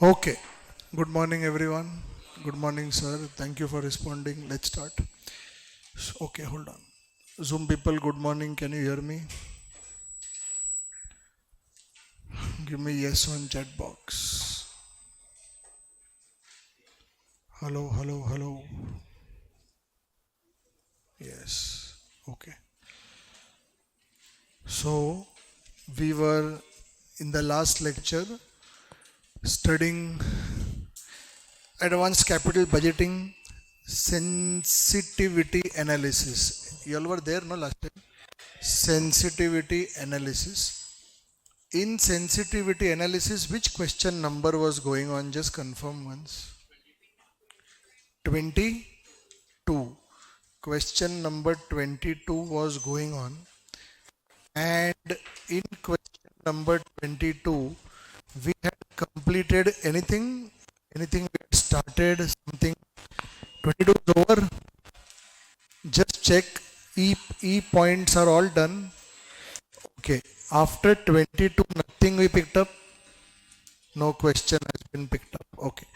Okay. Good morning, everyone. Good morning, sir. Thank you for responding. Let's start. Okay, hold on. Zoom people, good morning. Can you hear me? Give me yes on chat box. Hello, hello, hello. Yes. Okay. So, we were in the last lecture studying advanced capital budgeting sensitivity analysis. You all were there, no, last time? Sensitivity analysis. In sensitivity analysis, which question number was going on? Just confirm once. 22. Question number 22 was going on. And in question number 22, we had completed anything? Anything we had started? Something? 22 is over. Just check. E points are all done. Okay. After 22, nothing we picked up. No question has been picked up. Okay.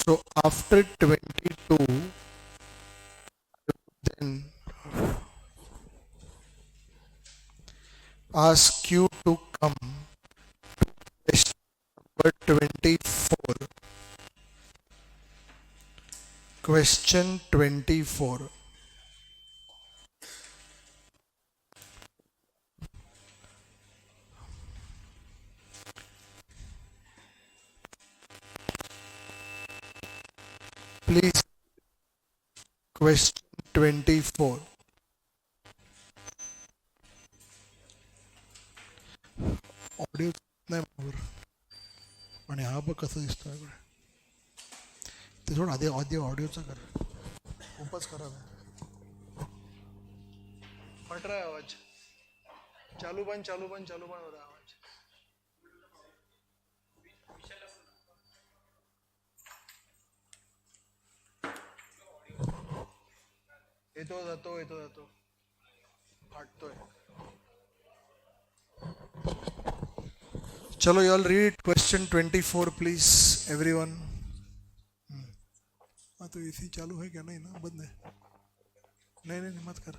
So after 22, then ask you to come question number 24. Question 24. Please, question 24. Audio नाही बरोबर आणि हा बघ कसं दिसतोय ते सोड आधी आधी ऑडिओचा कर खूपच खराब आहे फट रहा है आवाज चालू बंद चालू बंद चालू बंद हो रहा है आवाज येतो जातो फाटतोय चलो you all read question 24 please everyone. हाँ तो एसी चालू है क्या नहीं ना बंद है नहीं नहीं मत कर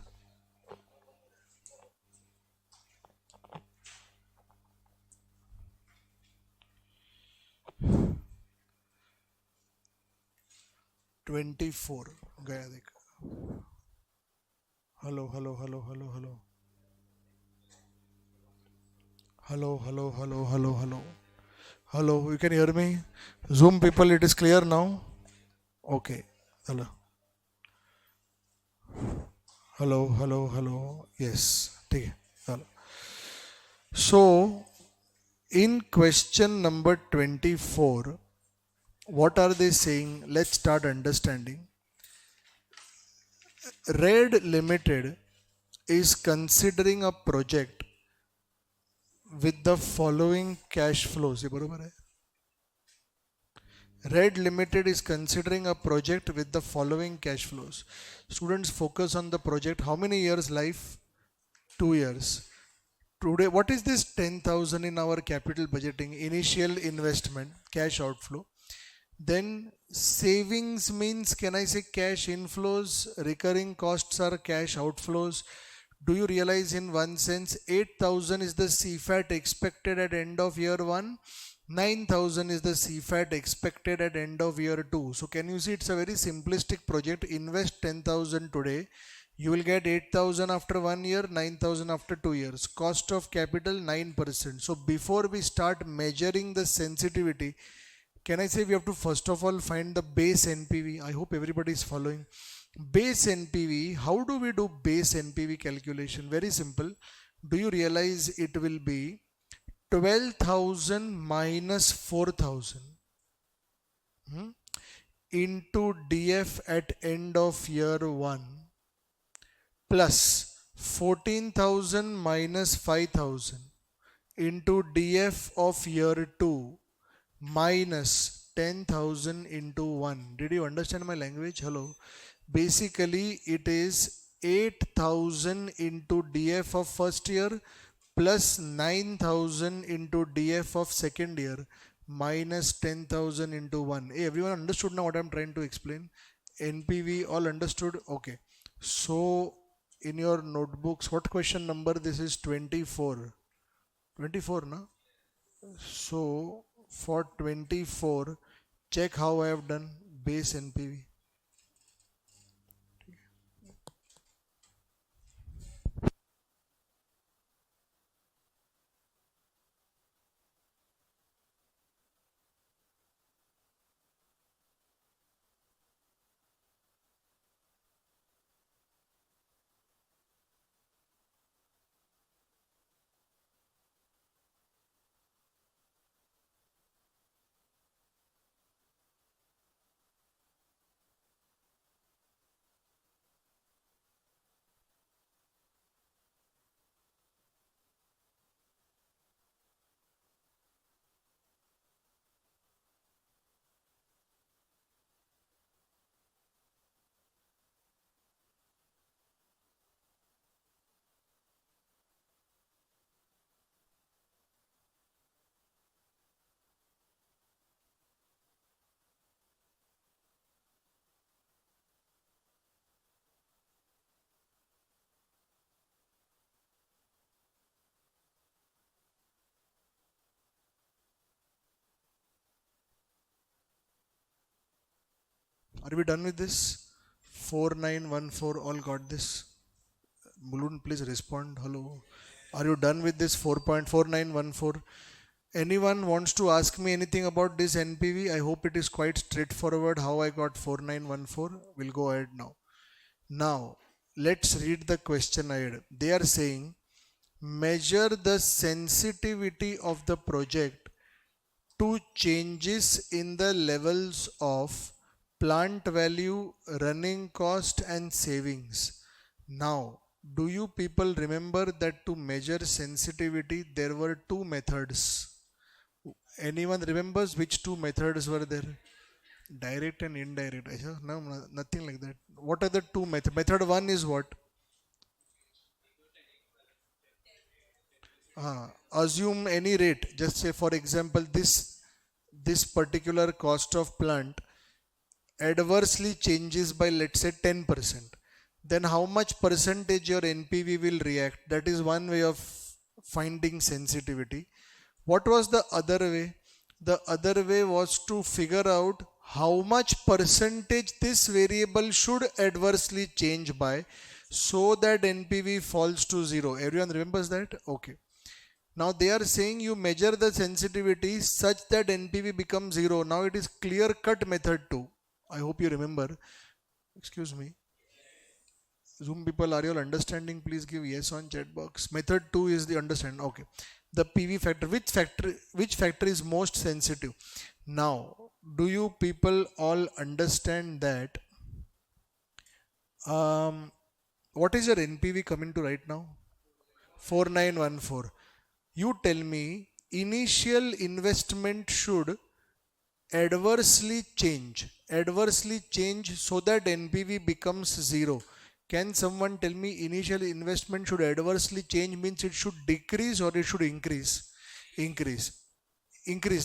24 गया देख hello hello hello hello hello hello hello hello hello hello hello you can hear me? Zoom people, it is clear now? Okay. Hello hello hello hello yes ठीक है hello. So in question number 24, what are they saying? Let's start understanding. Red Limited is considering a project with the following cash flows. ये बरोबर है? Red Limited is considering a project with the following cash flows. Students, focus on the project. How many years life? 2 years. Today, what is this 10,000 in our capital budgeting? Initial investment, cash outflow. Then savings means, can I say cash inflows? Recurring costs are cash outflows. Do you realize in one sense 8,000 is the CFAT expected at end of year 1? 9,000 is the CFAT expected at end of year 2. So can you see it's a very simplistic project. Invest 10,000 today. You will get 8,000 after 1 year, 9,000 after 2 years. Cost of capital 9%. So before we start measuring the sensitivity, can I say we have to first of all find the base NPV? I hope everybody is following. Base NPV, how do we do base NPV calculation? Very simple. Do you realize it will be 12,000 minus 4,000 into DF at end of year 1 plus 14,000 minus 5,000 into DF of year 2 minus 10,000 into 1. Did you understand my language? Hello. Basically, it is 8,000 into DF of first year plus 9,000 into DF of second year minus 10,000 into 1. Hey, everyone understood now what I'm trying to explain? NPV all understood? Okay. So in your notebooks, what question number this is? 24. 24, na? So for 24, check how I have done base NPV. Are we done with this? 4914 all got this? Balloon, please respond. Hello. Are you done with this 4.4914? Anyone wants to ask me anything about this NPV? I hope it is quite straightforward how I got 4914. We'll go ahead now. Now, let's read the question ahead. They are saying measure the sensitivity of the project to changes in the levels of plant value, running cost, and savings. Now, do you people remember that to measure sensitivity there were two methods? Anyone remembers which two methods were there? Direct and indirect. No, nothing like that. What are the two methods? Method one is what? Assume any rate. Just say, for example, this particular cost of plant adversely changes by, let's say, 10%. Then how much percentage your NPV will react? That is one way of finding sensitivity. What was the other way? The other way was to figure out how much percentage this variable should adversely change by so that NPV falls to zero. Everyone remembers that? Okay. Now they are saying you measure the sensitivity such that NPV becomes zero. Now it is clear cut method 2. I hope you remember. Excuse me. Zoom people, are you all understanding? Please give yes on chat box. Method 2 is the understand. Okay. The PV factor. Which factor is most sensitive? Now, do you people all understand that what is your NPV coming to right now? 4914. You tell me initial investment should adversely change so that NPV becomes zero. Can someone tell me initial investment should adversely change means it should decrease or it should increase? Increase,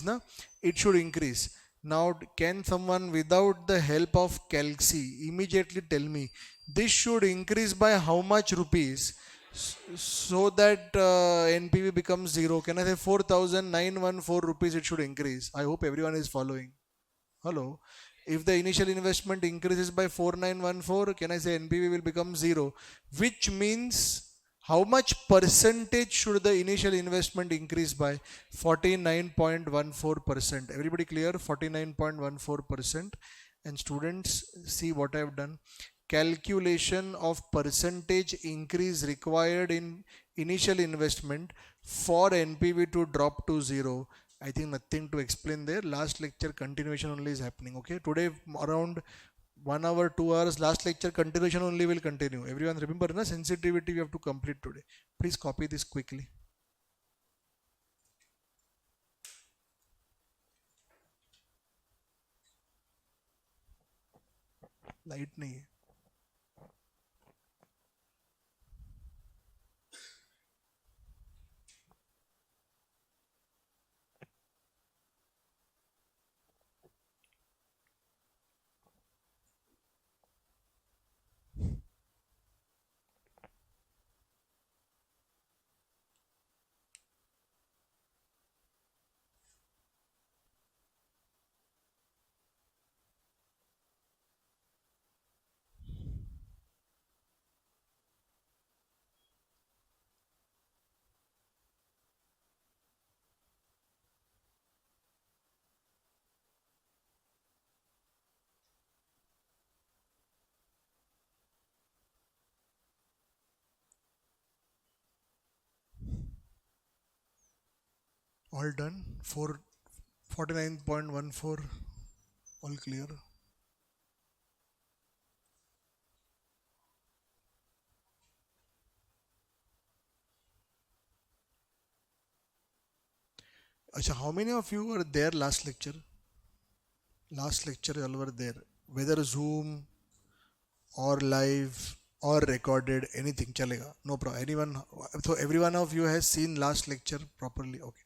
na? It should increase. Now, can someone without the help of Calci immediately tell me this should increase by how much rupees so that NPV becomes zero? Can I say 4,914 rupees it should increase? I hope everyone is following. Hello. If the initial investment increases by 4914, can I say NPV will become zero? Which means how much percentage should the initial investment increase by? 49.14%. Everybody clear? 49.14%. And students, see what I have done. Calculation of percentage increase required in initial investment for NPV to drop to zero. I think nothing to explain there. Last lecture continuation only is happening. Okay, today around 1 hour, 2 hours, last lecture continuation only will continue. Everyone remember, na, sensitivity we have to complete today. Please copy this quickly. Light nahi hai. All done. 49.14. All clear. Acha, how many of you were there last lecture? Last lecture, all were there. Whether Zoom or live or recorded, anything, chalega. No problem. Anyone, so every one of you has seen last lecture properly. Okay.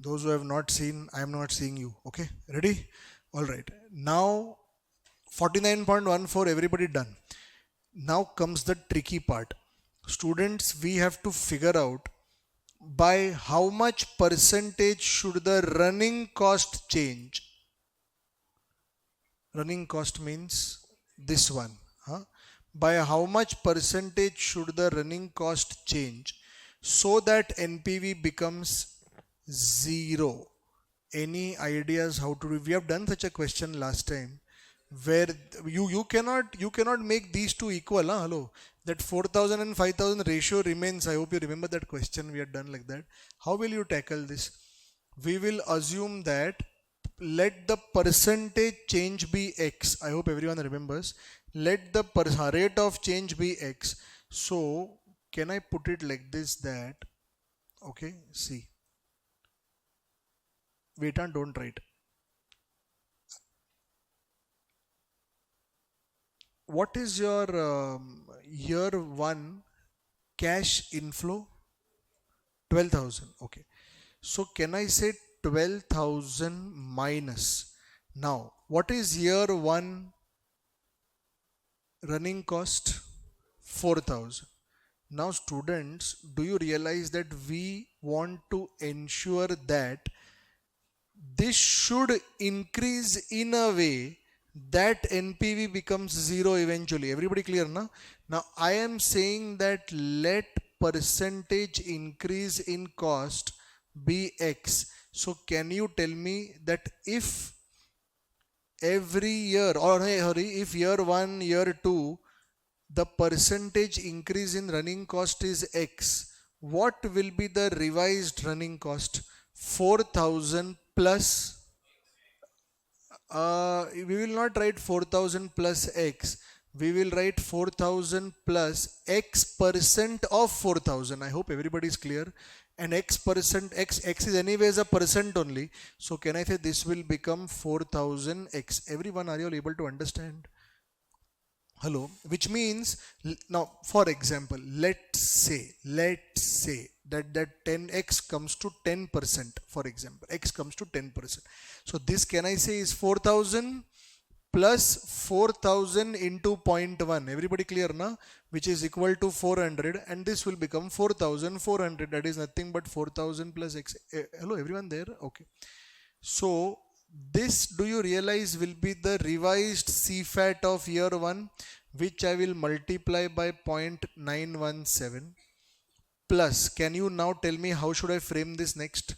Those who have not seen, I am not seeing you. Okay. Ready? All right. Now, 49.14, everybody done. Now comes the tricky part. Students, we have to figure out by how much percentage should the running cost change. Running cost means this one. Huh? By how much percentage should the running cost change so that NPV becomes zero? Any ideas how to do? We have done such a question last time where you cannot make these two equal. Huh? Hello, that 4,000 and 5,000 ratio remains. I hope you remember that question we had done like that. How will you tackle this? We will assume that let the percentage change be x. I hope everyone remembers. Let the rate of change be x. So can I put it like this, that okay, see, wait and don't write. What is your year one cash inflow? 12,000. Okay. So can I say 12,000 minus? Now, what is year one running cost? 4,000. Now, students, do you realize that we want to ensure that this should increase in a way that NPV becomes zero eventually. Everybody clear, na? Now I am saying that let percentage increase in cost be X. So can you tell me that if every year, or if year one, year two, the percentage increase in running cost is X, what will be the revised running cost? 4,000 plus, we will not write 4,000 plus x. We will write 4,000 plus x percent of 4,000. I hope everybody is clear. And x percent, x is anyways a percent only. So can I say this will become 4,000 x? Everyone, are you all able to understand? Hello, which means now, for example, let's say that 10x comes to 10%. For example, x comes to 10%. So this, can I say, is 4,000 plus 4,000 into 0.1. Everybody clear, na? Which is equal to 400, and this will become 4,400. That is nothing but 4,000 plus x. Hello, everyone there? Okay. So this, do you realize, will be the revised CFAT of year 1, which I will multiply by 0.917 plus, can you now tell me how should I frame this next?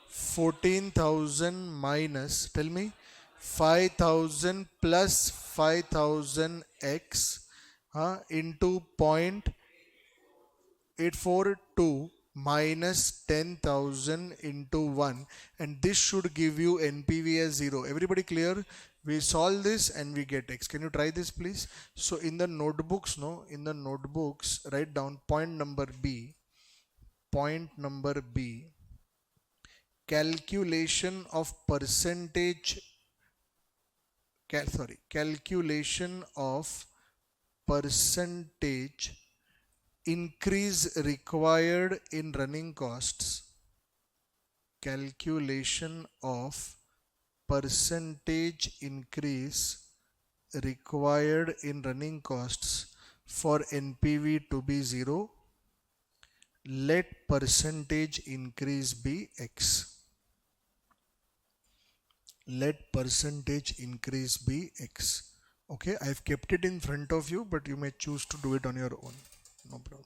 14,000 minus, tell me, 5,000 plus 5,000 x into 0.842 minus 10,000 into 1, and this should give you NPV as 0. Everybody clear? We solve this and we get x. Can you try this please? So in the notebooks, write down point number B. Calculation of percentage, calculation of percentage increase required in running costs. Calculation of percentage increase required in running costs for NPV to be 0. Let percentage increase be x. Let percentage increase be x. Okay, I've kept it in front of you, but you may choose to do it on your own. No problem.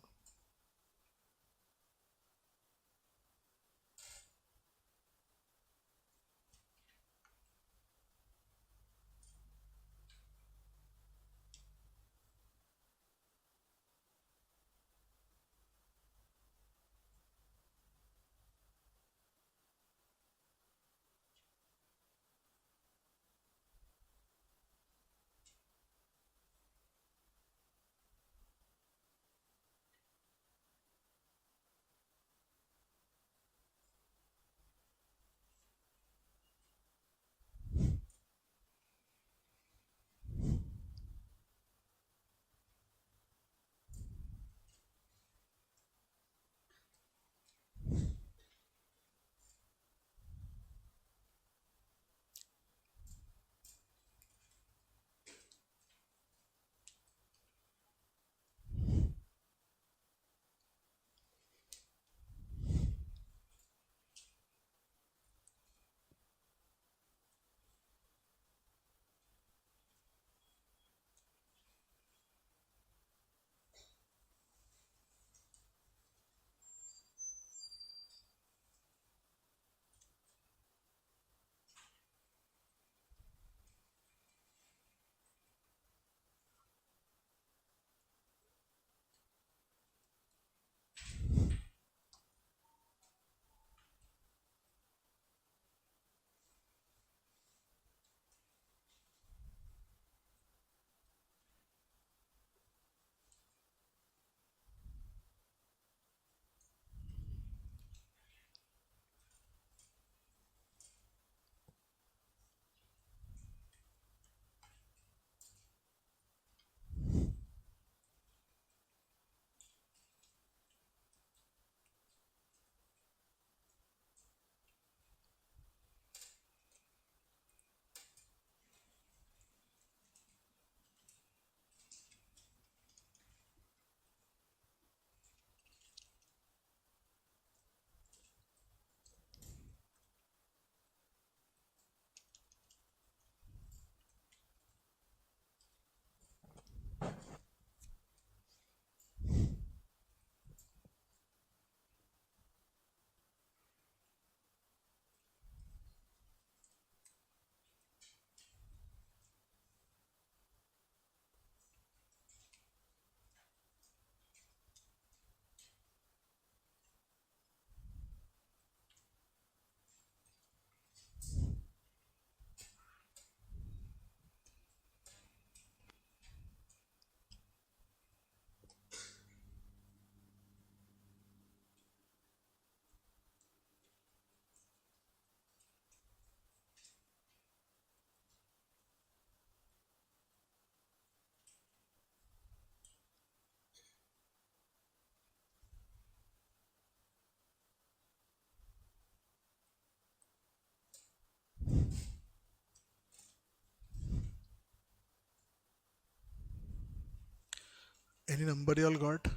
Any number you all got?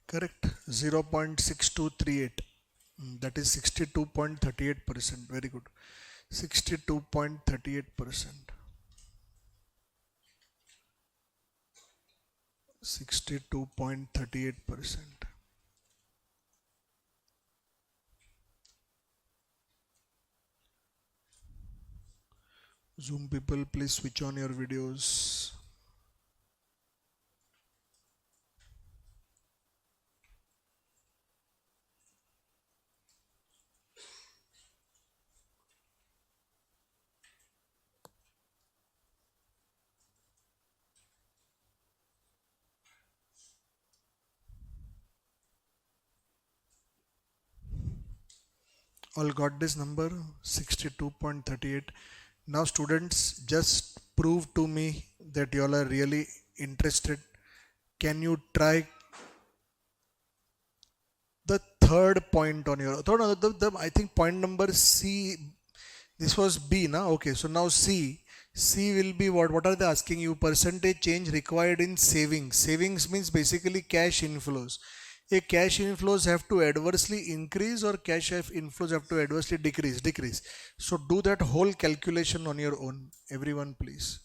Correct. 0.6238. That is 62.38%. Very good. 62.38%. 62.38%. Zoom people, please switch on your videos. All got this number? 62.38. Now students, just prove to me that you all are really interested. Can you try the third point on your third, I think point number C, this was B na? Okay, so now C will be what are they asking you? Percentage change required in savings means basically cash inflows. A cash inflows have to adversely increase or cash inflows have to adversely decrease. So do that whole calculation on your own, everyone, please.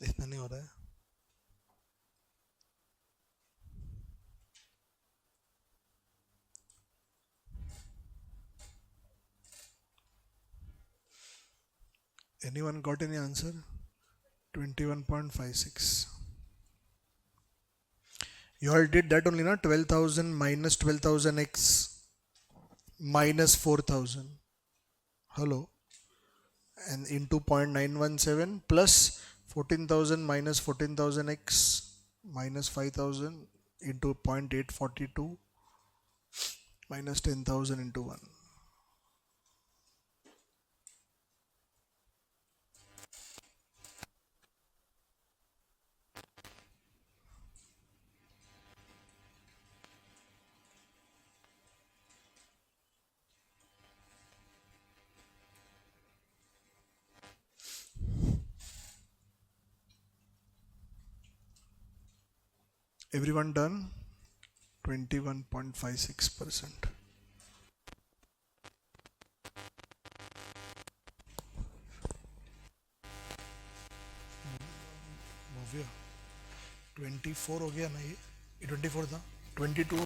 इतना नहीं हो रहा है. Anyone got any answer? 21.56. You all did that only na? 12,000 minus 12,000 x minus 4,000. Hello. And into 0.917 plus 14,000 minus 14,000 x minus 5,000 into 0.842 minus 10,000 into 1. Everyone done? 21.56%. भव्य 24 हो गया ना ये 24 था 22.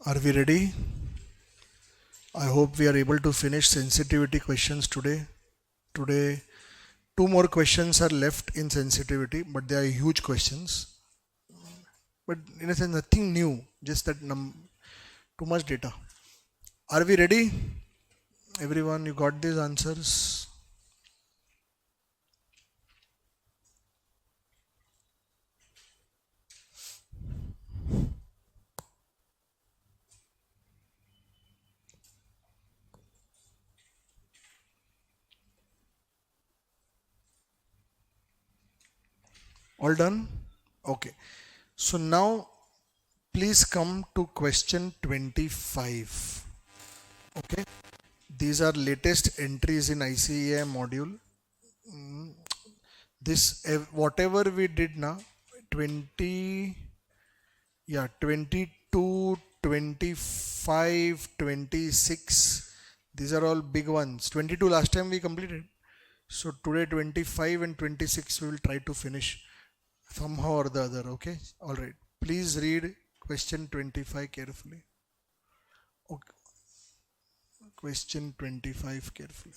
Are we ready? I hope we are able to finish sensitivity questions today. Today, two more questions are left in sensitivity, but they are huge questions. But in a sense, nothing new, just that too much data. Are we ready? Everyone, you got these answers? All done? Okay. So now, please come to question 25. Okay. These are latest entries in ICAI module. This whatever we did now 20, yeah, 22, 25, 26, these are all big ones. 22 last time we completed, so today 25 and 26 we will try to finish somehow or the other. Okay, all right, please read question 25 carefully. Okay. Question 25 carefully.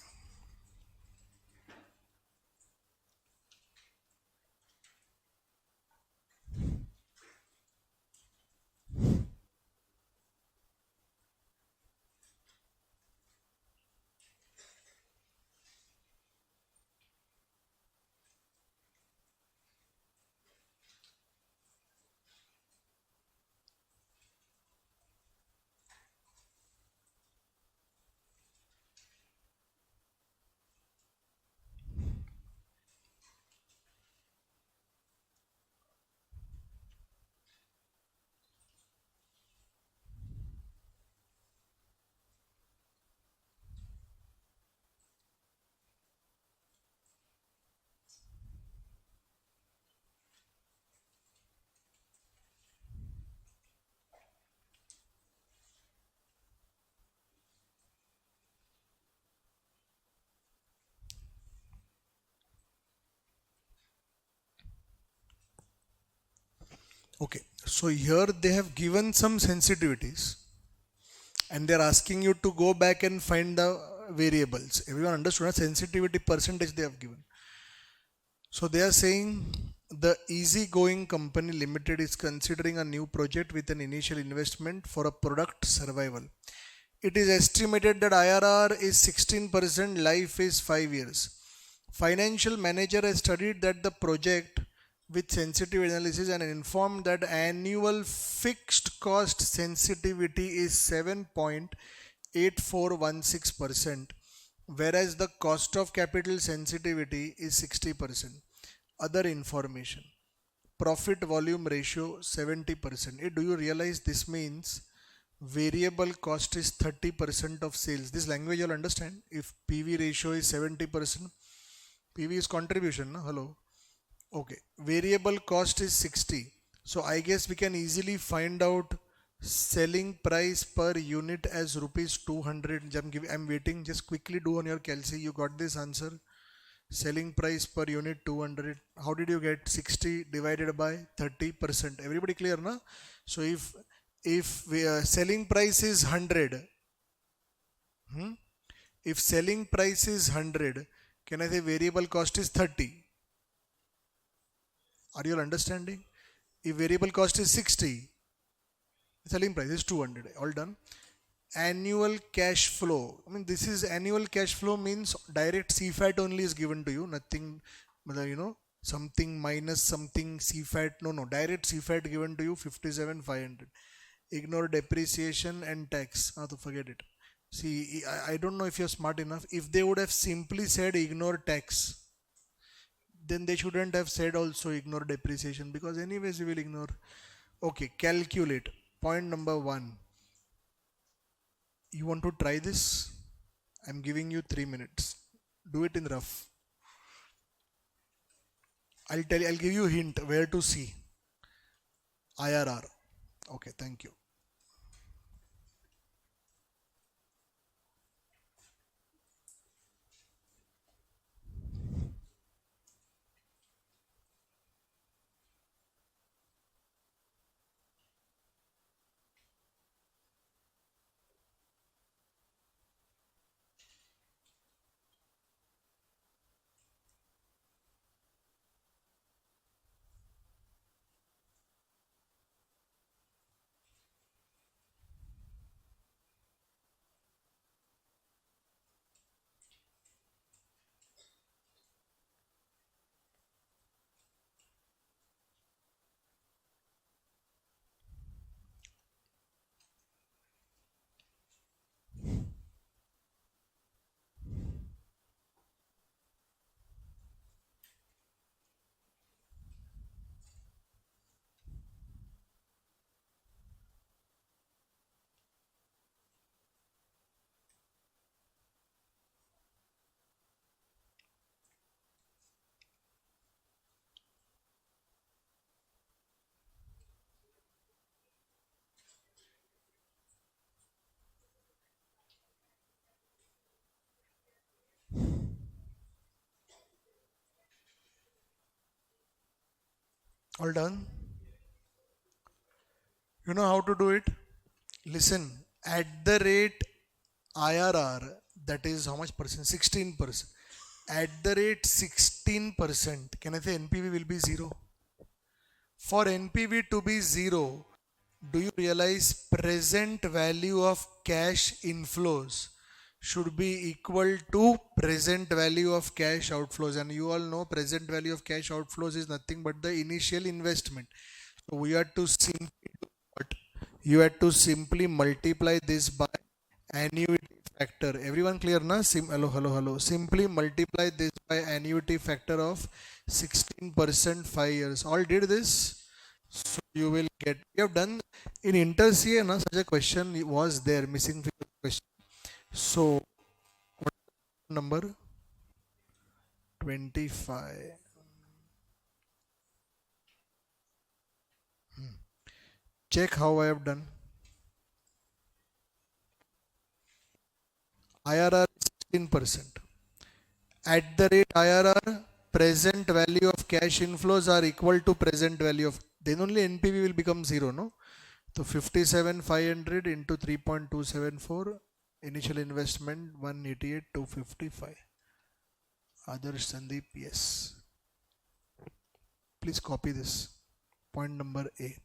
Okay, so here they have given some sensitivities and they're asking you to go back and find the variables. Everyone understood? Sensitivity percentage they have given. So they are saying the easygoing company limited is considering a new project with an initial investment for a product survival. It is estimated that IRR is 16%, life is 5 years. Financial manager has studied that the project with sensitive analysis and informed that annual fixed cost sensitivity is 7.8416%, whereas the cost of capital sensitivity is 60%. Other information: profit volume ratio 70%. Do you realize this means variable cost is 30% of sales? This language you'll understand. If PV ratio is 70%, PV is contribution, no? Hello. Okay, variable cost is 60. So I guess we can easily find out selling price per unit as rupees 200. I'm waiting. Just quickly do on your calci. You got this answer. Selling price per unit 200. How did you get 60 divided by 30%? Everybody clear, na? So if selling price is 100, if selling price is 100, can I say variable cost is 30? Are you all understanding? If variable cost is 60, selling price is 200. All done. Annual cash flow. I mean, this is annual cash flow means direct CFAT only is given to you. Nothing, something minus something CFAT. No. Direct CFAT given to you 57,500. Ignore depreciation and tax. To forget it. See, I don't know if you're smart enough. If they would have simply said ignore tax, Then they shouldn't have said also ignore depreciation, because anyways we will ignore. Okay, calculate. Point number 1. You want to try this? I'm giving you 3 minutes. Do it in rough. I'll give you a hint where to see. IRR. Okay, thank you. All done? You know how to do it? Listen, at the rate IRR, that is how much percent? 16%. At the rate 16%, can I say NPV will be 0? For NPV to be 0, do you realize present value of cash inflows should be equal to present value of cash outflows? And you all know present value of cash outflows is nothing but the initial investment. So we have to simply do what? You have to simply multiply this by annuity factor. Everyone clear na? Hello. Simply multiply this by annuity factor of 16% 5 years. All did this? So you will get, we have done in inter CA na, such a question was there, missing figure question. So what number? 25. Check how I have done. IRR is 16%. At the rate IRR, present value of cash inflows are equal to present value of, then only NPV will become 0, no? So 57,500 into 3.274, initial investment 188,255. Adarsh Sandeep, yes. Please copy this. Point number A.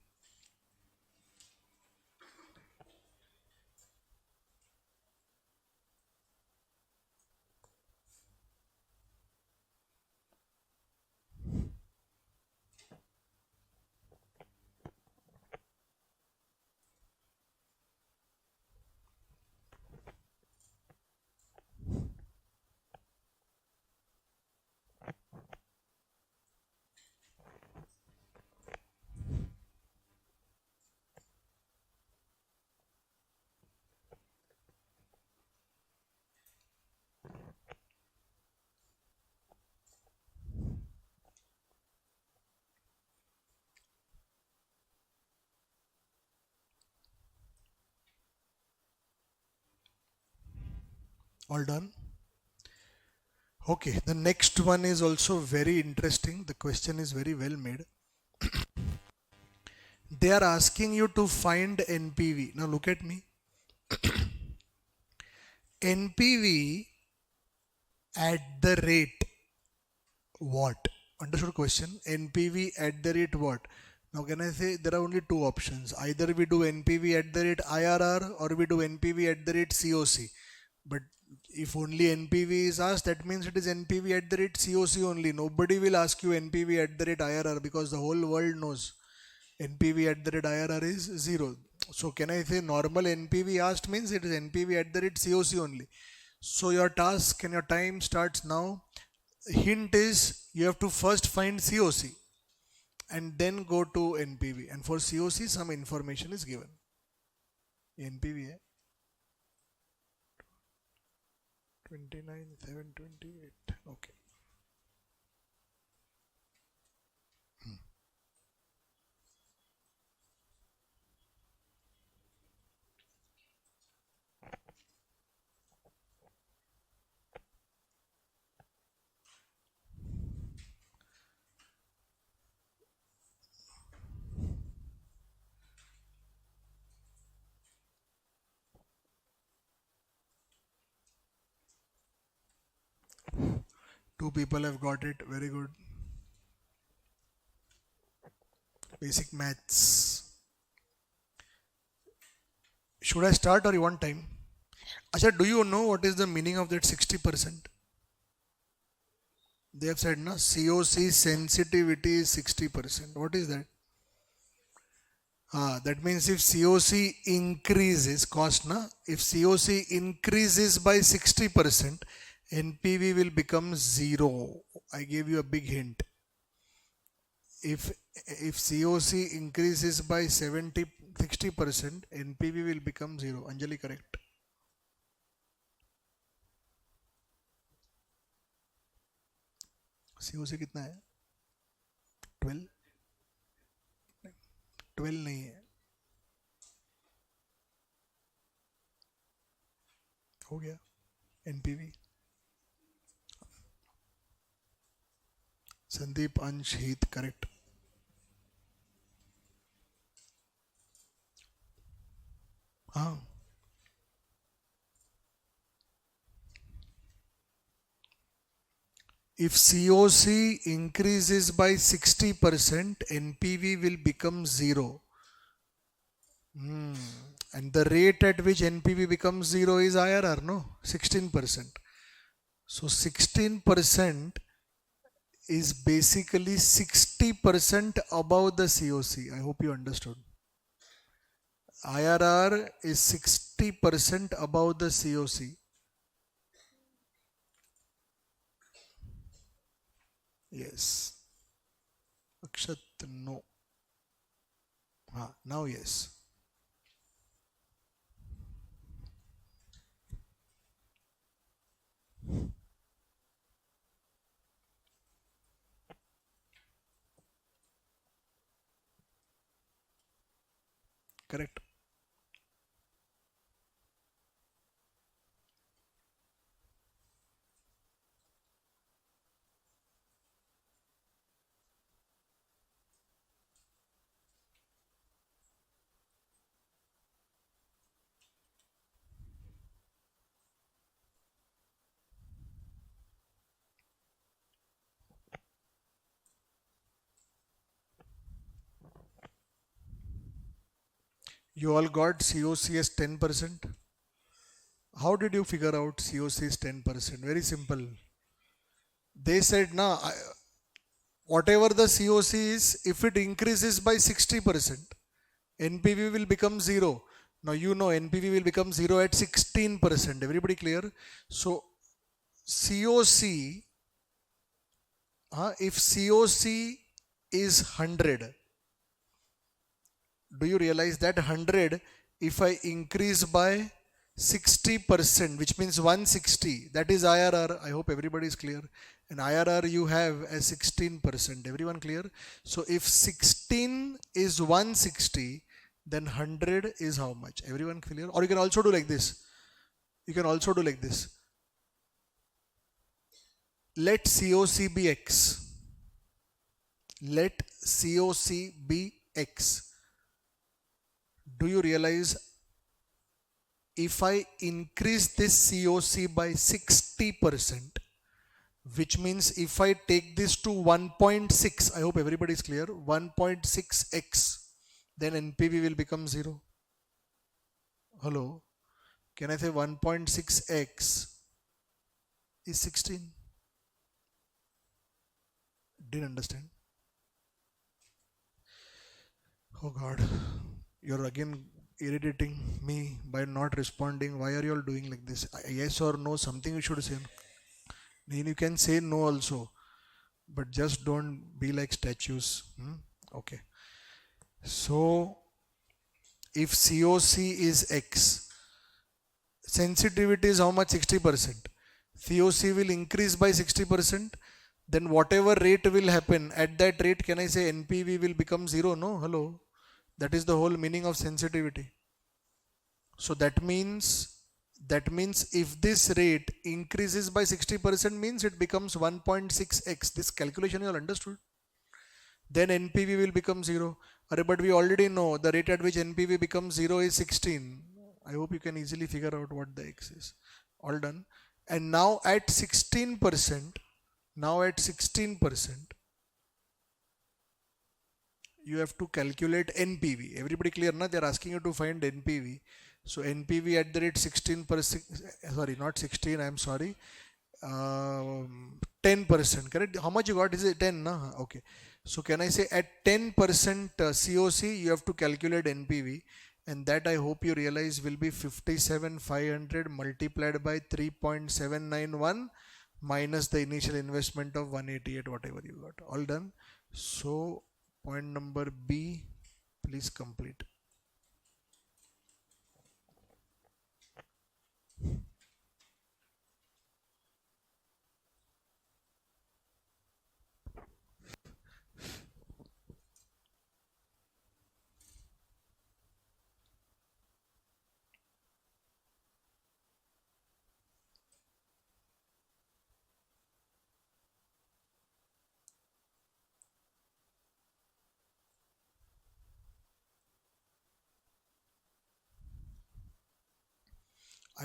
All done? Okay, the next one is also very interesting. The question is very well made. They are asking you to find NPV. Now look at me. NPV at the rate what? Understood question? NPV at the rate what? Now can I say there are only two options. Either we do NPV at the rate IRR or we do NPV at the rate COC. But if only NPV is asked, that means it is NPV at the rate COC only. Nobody will ask you NPV at the rate IRR, because the whole world knows NPV at the rate IRR is 0. So can I say normal NPV asked means it is NPV at the rate COC only. So your task and your time starts now. Hint is you have to first find COC and then go to NPV. And for COC, some information is given. NPV है 29,728. Okay. Two people have got it. Very good. Basic maths. Should I start or you want time? Acha, do you know what is the meaning of that 60%? They have said, na, COC sensitivity is 60%. What is that? That means if COC increases, cost, na, if COC increases by 60%, NPV will become 0. I gave you a big hint. If COC increases by 60%, NPV will become 0. Anjali, correct. COC कितना है? 12? 12 नहीं है. हो गया. NPV. Sandeep, Ansh, Heath, correct. हाँ. If COC increases by 60%, NPV will become 0. And the rate at which NPV becomes 0 is IRR, no? 16%. So 16% is basically 60% above the COC. I hope you understood. IRR is 60% above the COC. Yes. Akshat, no. Now yes. Correct. You all got COC as 10%. How did you figure out COC is 10%? Very simple. They said, na, whatever the COC is, if it increases by 60%, NPV will become 0. Now you know NPV will become 0 at 16%. Everybody clear? So COC, if COC is 100, do you realize that 100, if I increase by 60%, which means 160, that is IRR. I hope everybody is clear. And IRR you have as 16%. Everyone clear? So if 16 is 160, then 100 is how much? Everyone clear? Or you can also do like this. You can also do like this. Let COC be X. Let COC be X. Do you realize if I increase this COC by 60%, which means if I take this to 1.6, I hope everybody is clear, 1.6x, then NPV will become 0. Hello? Can I say 1.6x is 16? Didn't understand. Oh God. You're again irritating me by not responding. Why are you all doing like this? Yes or no, something you should say. Then you can say no also, but just don't be like statues. Okay. So if COC is X, sensitivity is how much? 60%. COC will increase by 60%. Then whatever rate will happen at that rate, can I say NPV will become zero? No, hello. That is the whole meaning of sensitivity. So that means if this rate increases by 60% means it becomes 1.6x. This calculation you all understood. Then NPV will become zero. But we already know the rate at which NPV becomes zero is 16. I hope you can easily figure out what the x is. All done. And now at 16%, you have to calculate NPV. Everybody clear? Na? They are asking you to find NPV. So NPV at the rate 16%, sorry, not 16, I am sorry, 10%, correct? How much you got? Is it 10? Na? Okay. So can I say at 10% COC, you have to calculate NPV, and that I hope you realize will be 57,500 multiplied by 3.791 minus the initial investment of 188, whatever you got. All done. So point number B, please complete.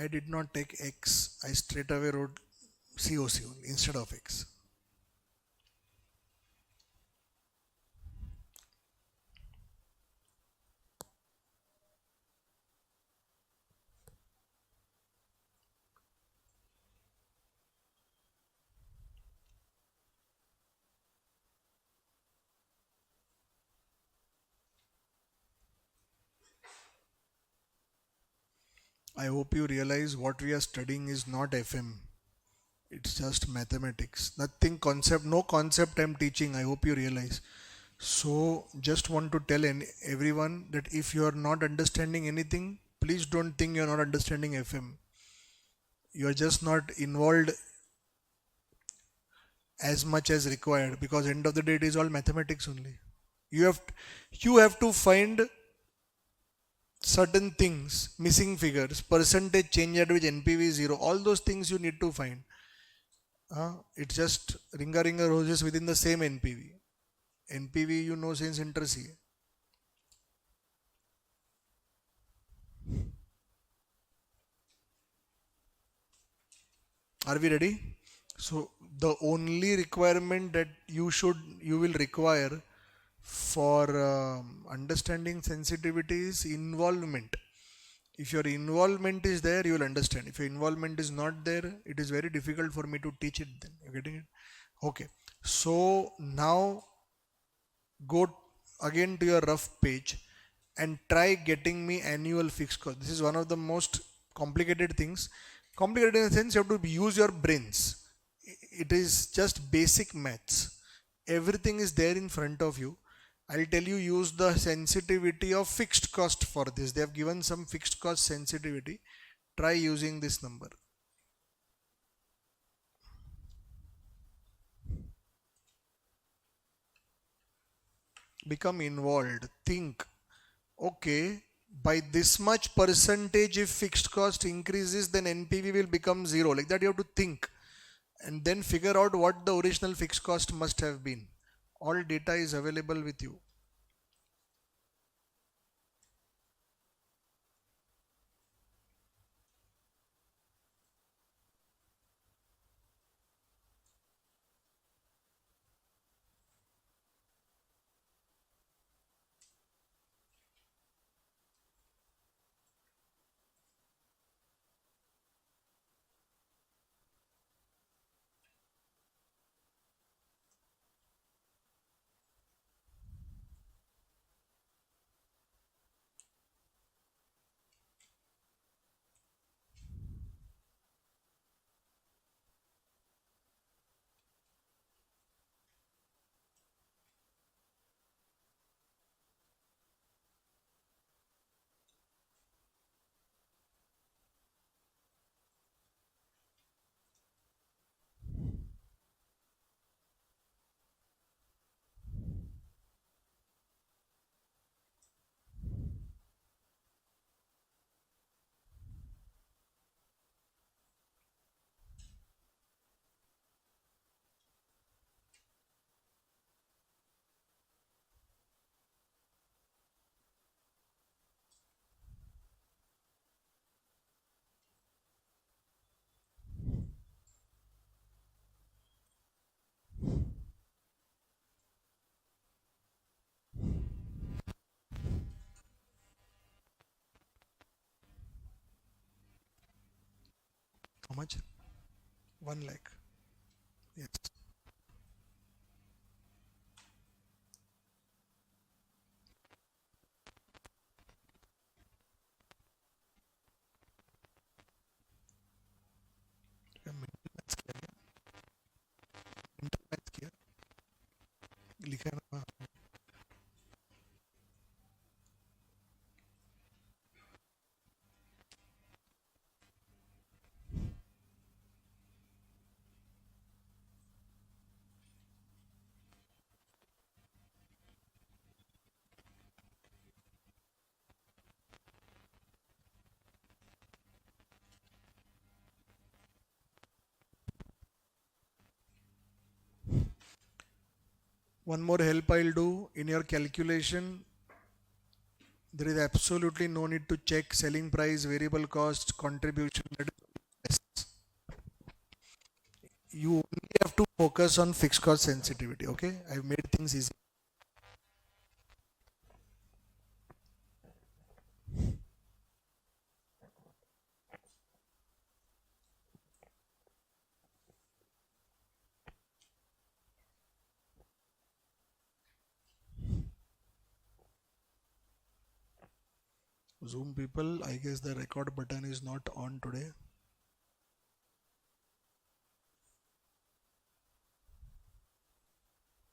I did not take X. I straight away wrote COC only instead of X. I hope you realize what we are studying is not FM. It's just mathematics. Nothing concept, no concept I'm teaching. I hope you realize. So just want to tell everyone that if you are not understanding anything, please don't think you're not understanding FM. You are just not involved as much as required, because end of the day it is all mathematics only. You have to find certain things, missing figures, percentage change at which NPV is zero, all those things you need to find. It's just ringa roses within the same NPV. NPV you know since inter C. Are we ready? So the only requirement that you will require for understanding sensitivity is involvement. If your involvement is there, you will understand. If your involvement is not there, it is very difficult for me to teach it then. You getting it? Okay. So now go again to your rough page and try getting me annual fixed cost. This is one of the most complicated things. Complicated in the sense you have to use your brains. It is just basic maths. Everything is there in front of you. I'll tell you, use the sensitivity of fixed cost for this. They have given some fixed cost sensitivity. Try using this number. Become involved. Think, okay, by this much percentage if fixed cost increases, then NPV will become zero. Like that you have to think and then figure out what the original fixed cost must have been. All data is available with you. much? 1 lakh. Yes. क्या mental maths किया क्या? Mental maths किया? लिखा है ना? हाँ. One more help I'll do in your calculation. There is absolutely no need to check selling price, variable cost, contribution. That is less. You only have to focus on fixed cost sensitivity. Okay, I've made things easy. Zoom people, I guess the record button is not on today.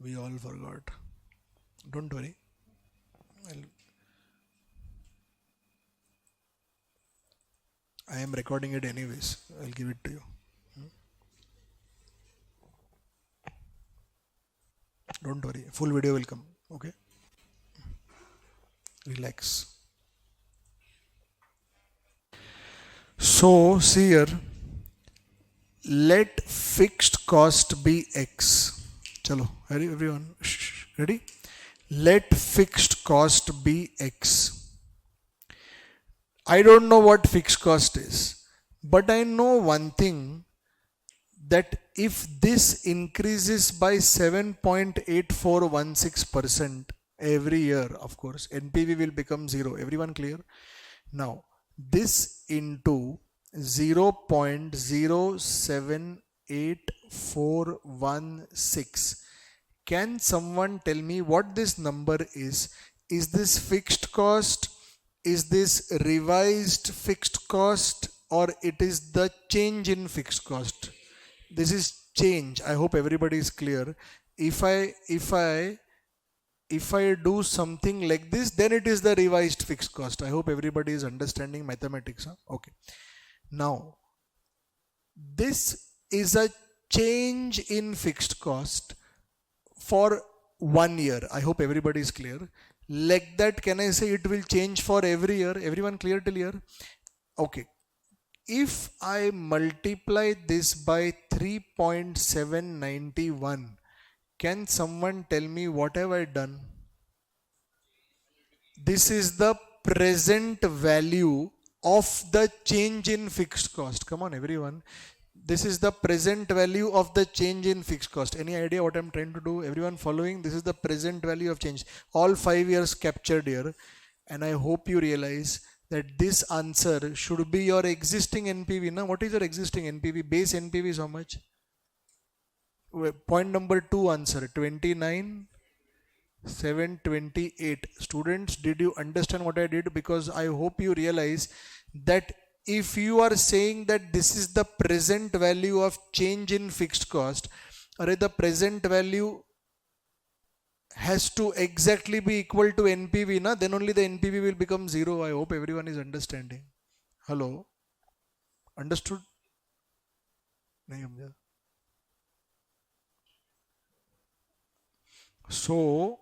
We all forgot. Don't worry. I'll, I am recording it anyways. I'll give it to you. Don't worry. Full video will come. Okay. Relax. So, see here. Let fixed cost be X. Chalo, ready everyone? Shh, ready? Let fixed cost be X. I don't know what fixed cost is, but I know one thing, that if this increases by 7.8416% every year, of course, NPV will become 0. Everyone clear? Now, this into 0.078416. Can someone tell me what this number is? Is this fixed cost? Is this revised fixed cost? Or it is the change in fixed cost? This is change. I hope everybody is clear. If I do something like this, then it is the revised fixed cost. I hope everybody is understanding mathematics. Huh? Okay. Now, this is a change in fixed cost for 1 year. I hope everybody is clear. Like that, can I say it will change for every year? Everyone clear till here? Okay. If I multiply this by 3.791, can someone tell me what have I done? This is the present value of the change in fixed cost. Come on, everyone. This is the present value of the change in fixed cost. Any idea what I'm trying to do? Everyone following? This is the present value of change. All 5 years captured here. And I hope you realize that this answer should be your existing NPV. Now, what is your existing NPV? Base NPV is how much? Point number 2 answer, 29,728. Students, did you understand what I did? Because I hope you realize that if you are saying that this is the present value of change in fixed cost, or the present value has to exactly be equal to NPV, na? Then only the NPV will become 0. I hope everyone is understanding. Hello? Understood? Nahi samjha? So,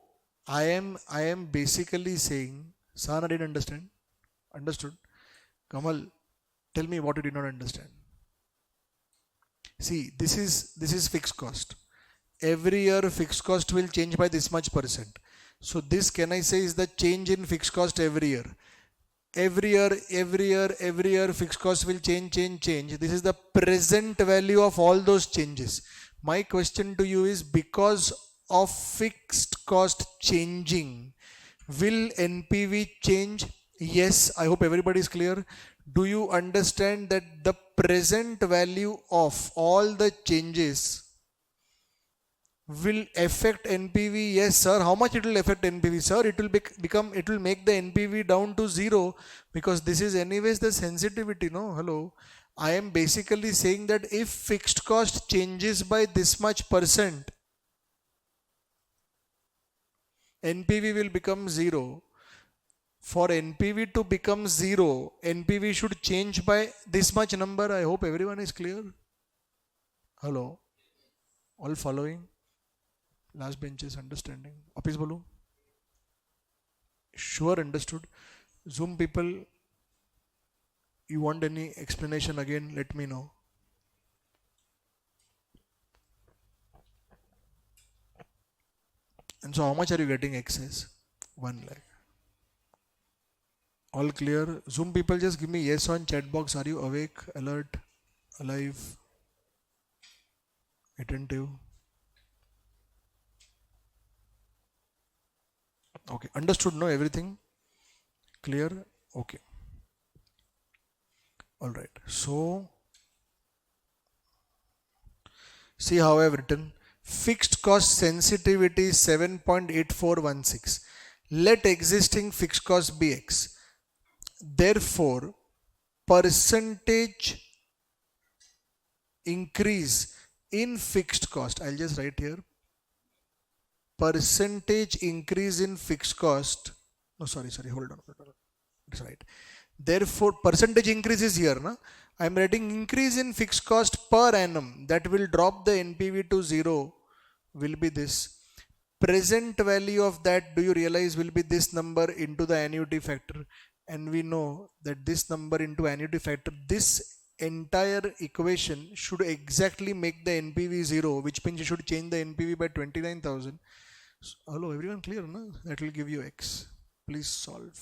I am basically saying, Sana didn't understand. Understood? Kamal, tell me what you did not understand. See, this is fixed cost. Every year fixed cost will change by this much percent. So this, can I say, is the change in fixed cost every year. Every year fixed cost will change. This is the present value of all those changes. My question to you is, because of fixed cost changing, will NPV change? Yes, I hope everybody is clear. Do you understand that the present value of all the changes will affect NPV? Yes, sir. How much it will affect NPV, sir? It will it will make the NPV down to zero, because this is anyways the sensitivity, no? Hello. I am basically saying that if fixed cost changes by this much percent, NPV will become zero. For NPV to become zero, NPV should change by this much number. I hope everyone is clear. Hello. All following? Last benches understanding. Office bolu? Sure, understood. Zoom people, you want any explanation again? Let me know. And so how much are you getting excess? 1 lakh. All clear? Zoom people, just give me yes on chat box. Are you awake, alert, alive, attentive? Okay, understood, no? Everything clear? Okay. All right. So, see how I have written. Fixed cost sensitivity is 7.8416. Let existing fixed cost be X. Therefore, percentage increase in fixed cost. I'll just write here. Percentage increase in fixed cost. No, sorry, hold on. It's right. Therefore, percentage increase is here. Na? I'm writing increase in fixed cost per annum. That will drop the NPV to zero. Will be this. Present value of that, do you realize, will be this number into the annuity factor. And we know that this number into annuity factor, this entire equation should exactly make the NPV zero, which means you should change the NPV by 29,000. So, hello, everyone clear? No? That will give you X. Please solve.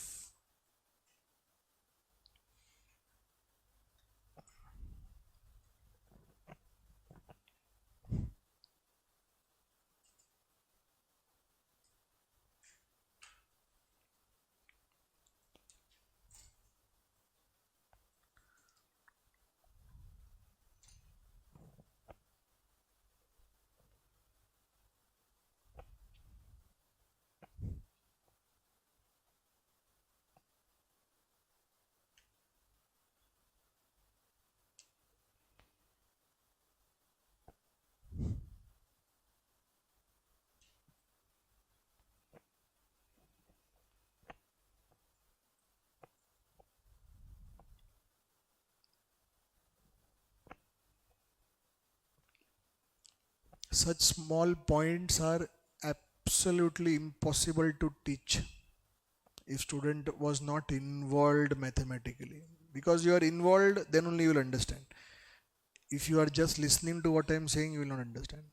Such small points are absolutely impossible to teach if student was not involved mathematically. Because you are involved, then only you will understand. If you are just listening to what I am saying, you will not understand.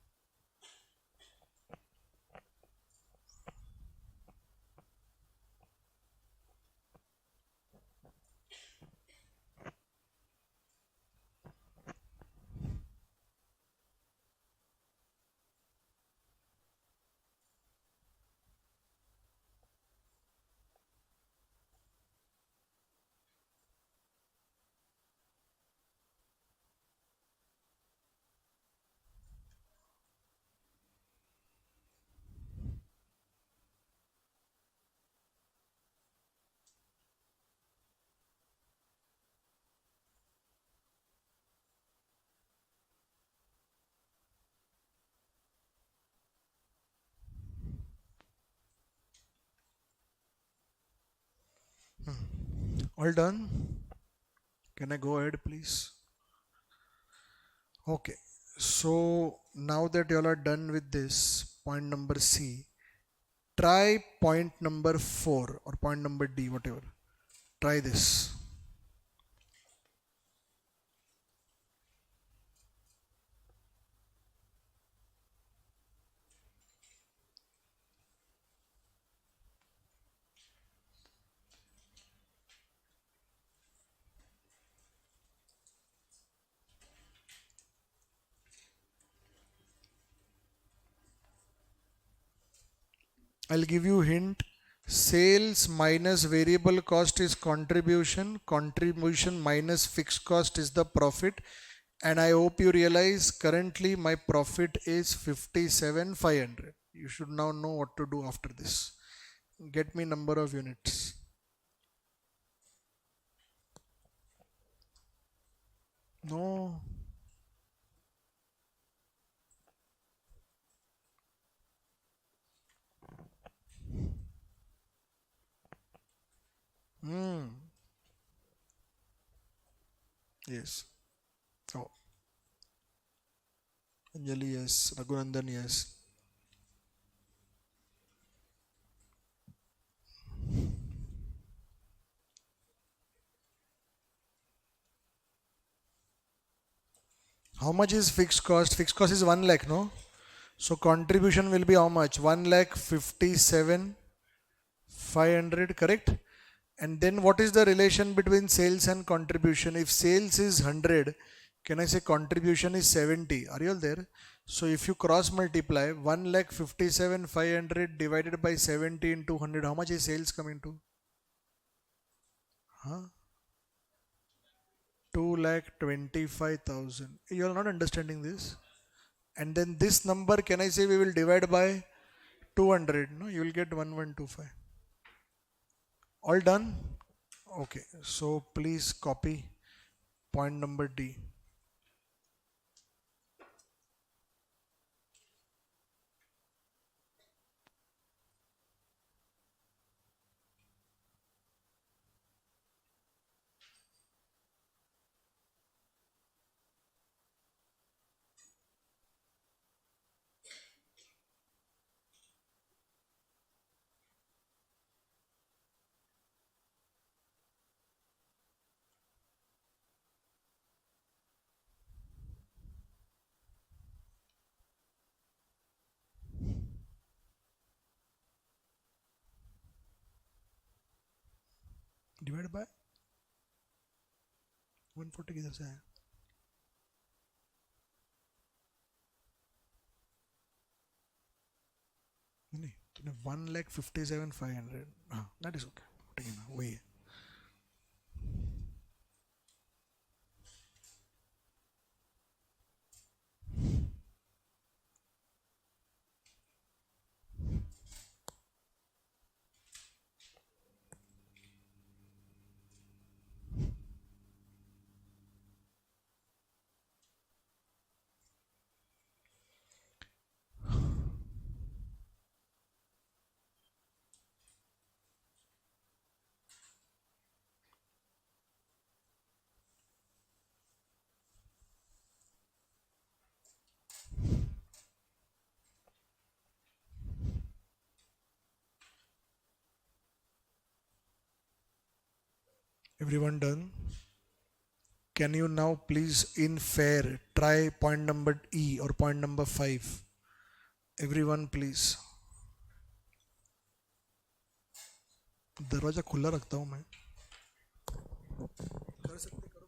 All done? Can I go ahead, please? Okay. So now that you all are done with this point number C, try point number 4 or point number D, whatever. Try this. I'll give you hint. Sales minus variable cost is contribution. Contribution minus fixed cost is the profit. And I hope you realize currently my profit is 57,500. You should now know what to do after this. Get me number of units. No. Hmm. Yes. Oh, Anjali, yes. Raghunandan, yes. How much is fixed cost? Fixed cost is 1 lakh, no? So contribution will be how much? 1 lakh 57 500, correct? And then what is the relation between sales and contribution? If sales is 100, can I say contribution is 70? Are you all there? So if you cross multiply 1 lakh 57 500 divided by 70 into 100, how much is sales coming to? Huh? 2 lakh 25,000. You are not understanding this. And then this number, can I say we will divide by 200? No, you will get 1125. All done? Okay. So please copy point number D. Divide by 140 किधर से आया? नहीं, तूने 1,57,500. हाँ, that is okay. ठीक है ना, वही है. Everyone done? Can you now please in fair try point number E or point number 5? Everyone please. दरवाजा खुला रखता हूँ मैं. कर सकते करो.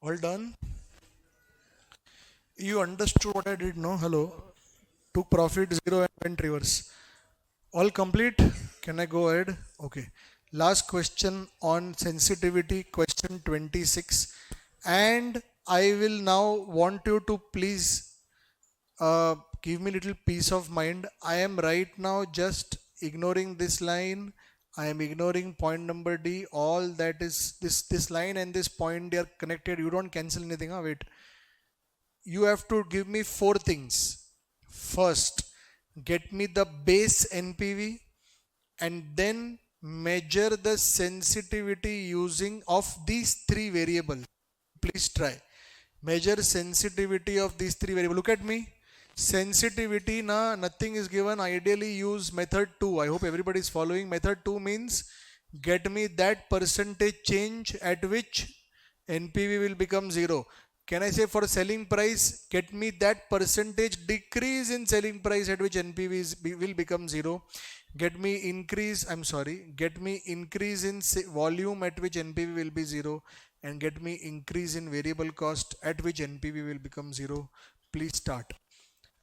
All done? You understood what I did, no? Hello. Took profit zero and went reverse. All complete? Can I go ahead? Okay. Last question on sensitivity, question 26. And I will now want you to please give me little peace of mind. I am right now just ignoring this line. I am ignoring point number D. All that is this line and this point, they are connected. You don't cancel anything. Huh? Wait. You have to give me four things. First, get me the base NPV and then measure the sensitivity using of these three variables. Please try. Measure sensitivity of these three variables. Look at me. Sensitivity, nothing is given. Ideally use method 2. I hope everybody is following. Method 2 means get me that percentage change at which NPV will become 0. Can I say for selling price, get me that percentage decrease in selling price at which will become 0. Get me increase in volume at which NPV will be 0, and get me increase in variable cost at which NPV will become 0. Please start.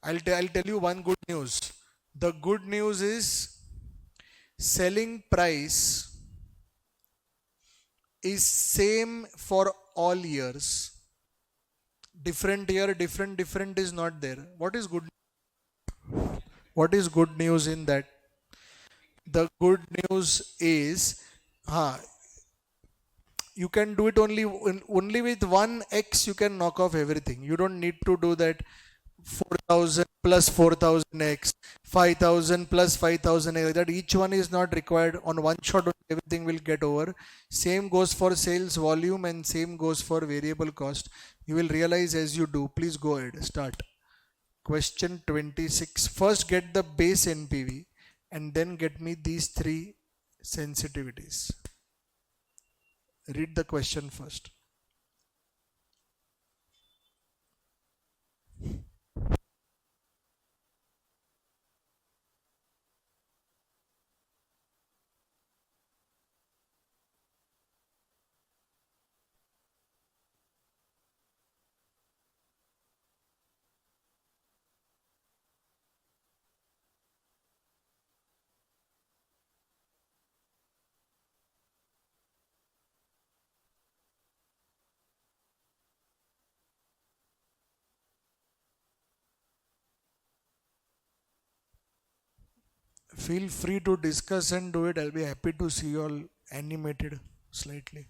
I'll tell you one good news. The good news is selling price is same for all years. Different year, different is not there. What is good news in that? The good news is, you can do it only with one X. You can knock off everything. You don't need to do that 4,000 plus 4,000x, 5,000 plus 5,000x. That each one is not required. On one shot, everything will get over. Same goes for sales volume and same goes for variable cost. You will realize as you do. Please go ahead. Start. Question 26. First get the base NPV and then get me these three sensitivities. Read the question first. Feel free to discuss and do it. I'll be happy to see you all animated slightly.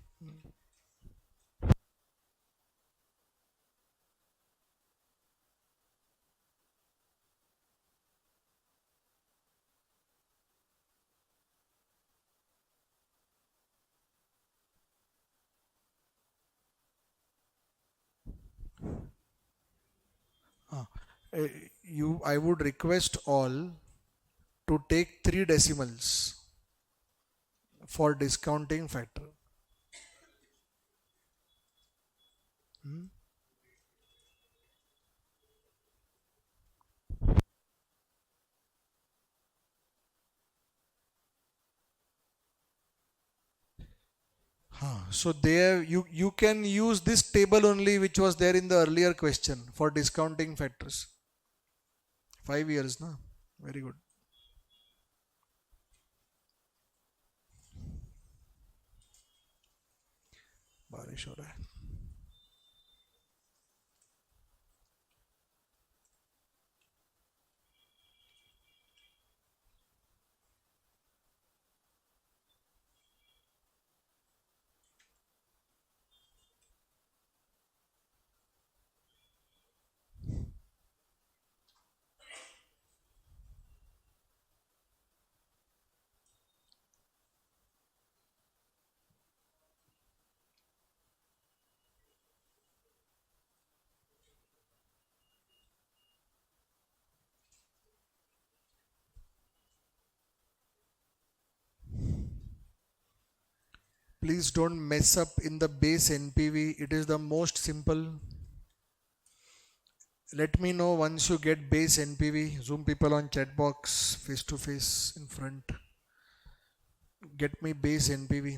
Ah, I would request all to take 3 decimals for discounting factor. So there you can use this table only which was there in the earlier question for discounting factors. 5 years, na? Very good. बारिश हो रहा है. Please don't mess up in the base NPV. It is the most simple. Let me know once you get base NPV. Zoom people on chat box, face to face in front. Get me base NPV.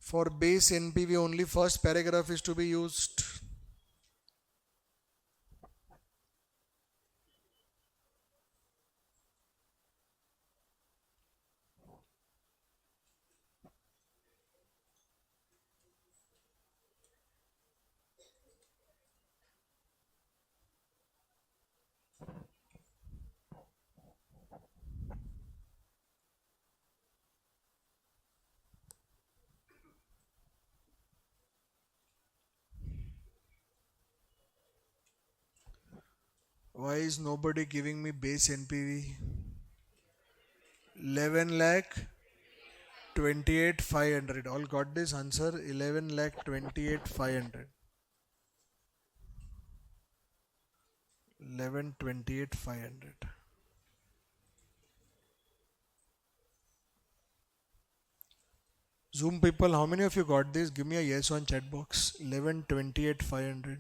For base NPV only first paragraph is to be used. Why is nobody giving me base NPV? 11 lakh 28,500. All got this answer? 11 lakh 28,500. 11 28,500. Zoom people, how many of you got this? Give me a yes on chat box. 11 28,500.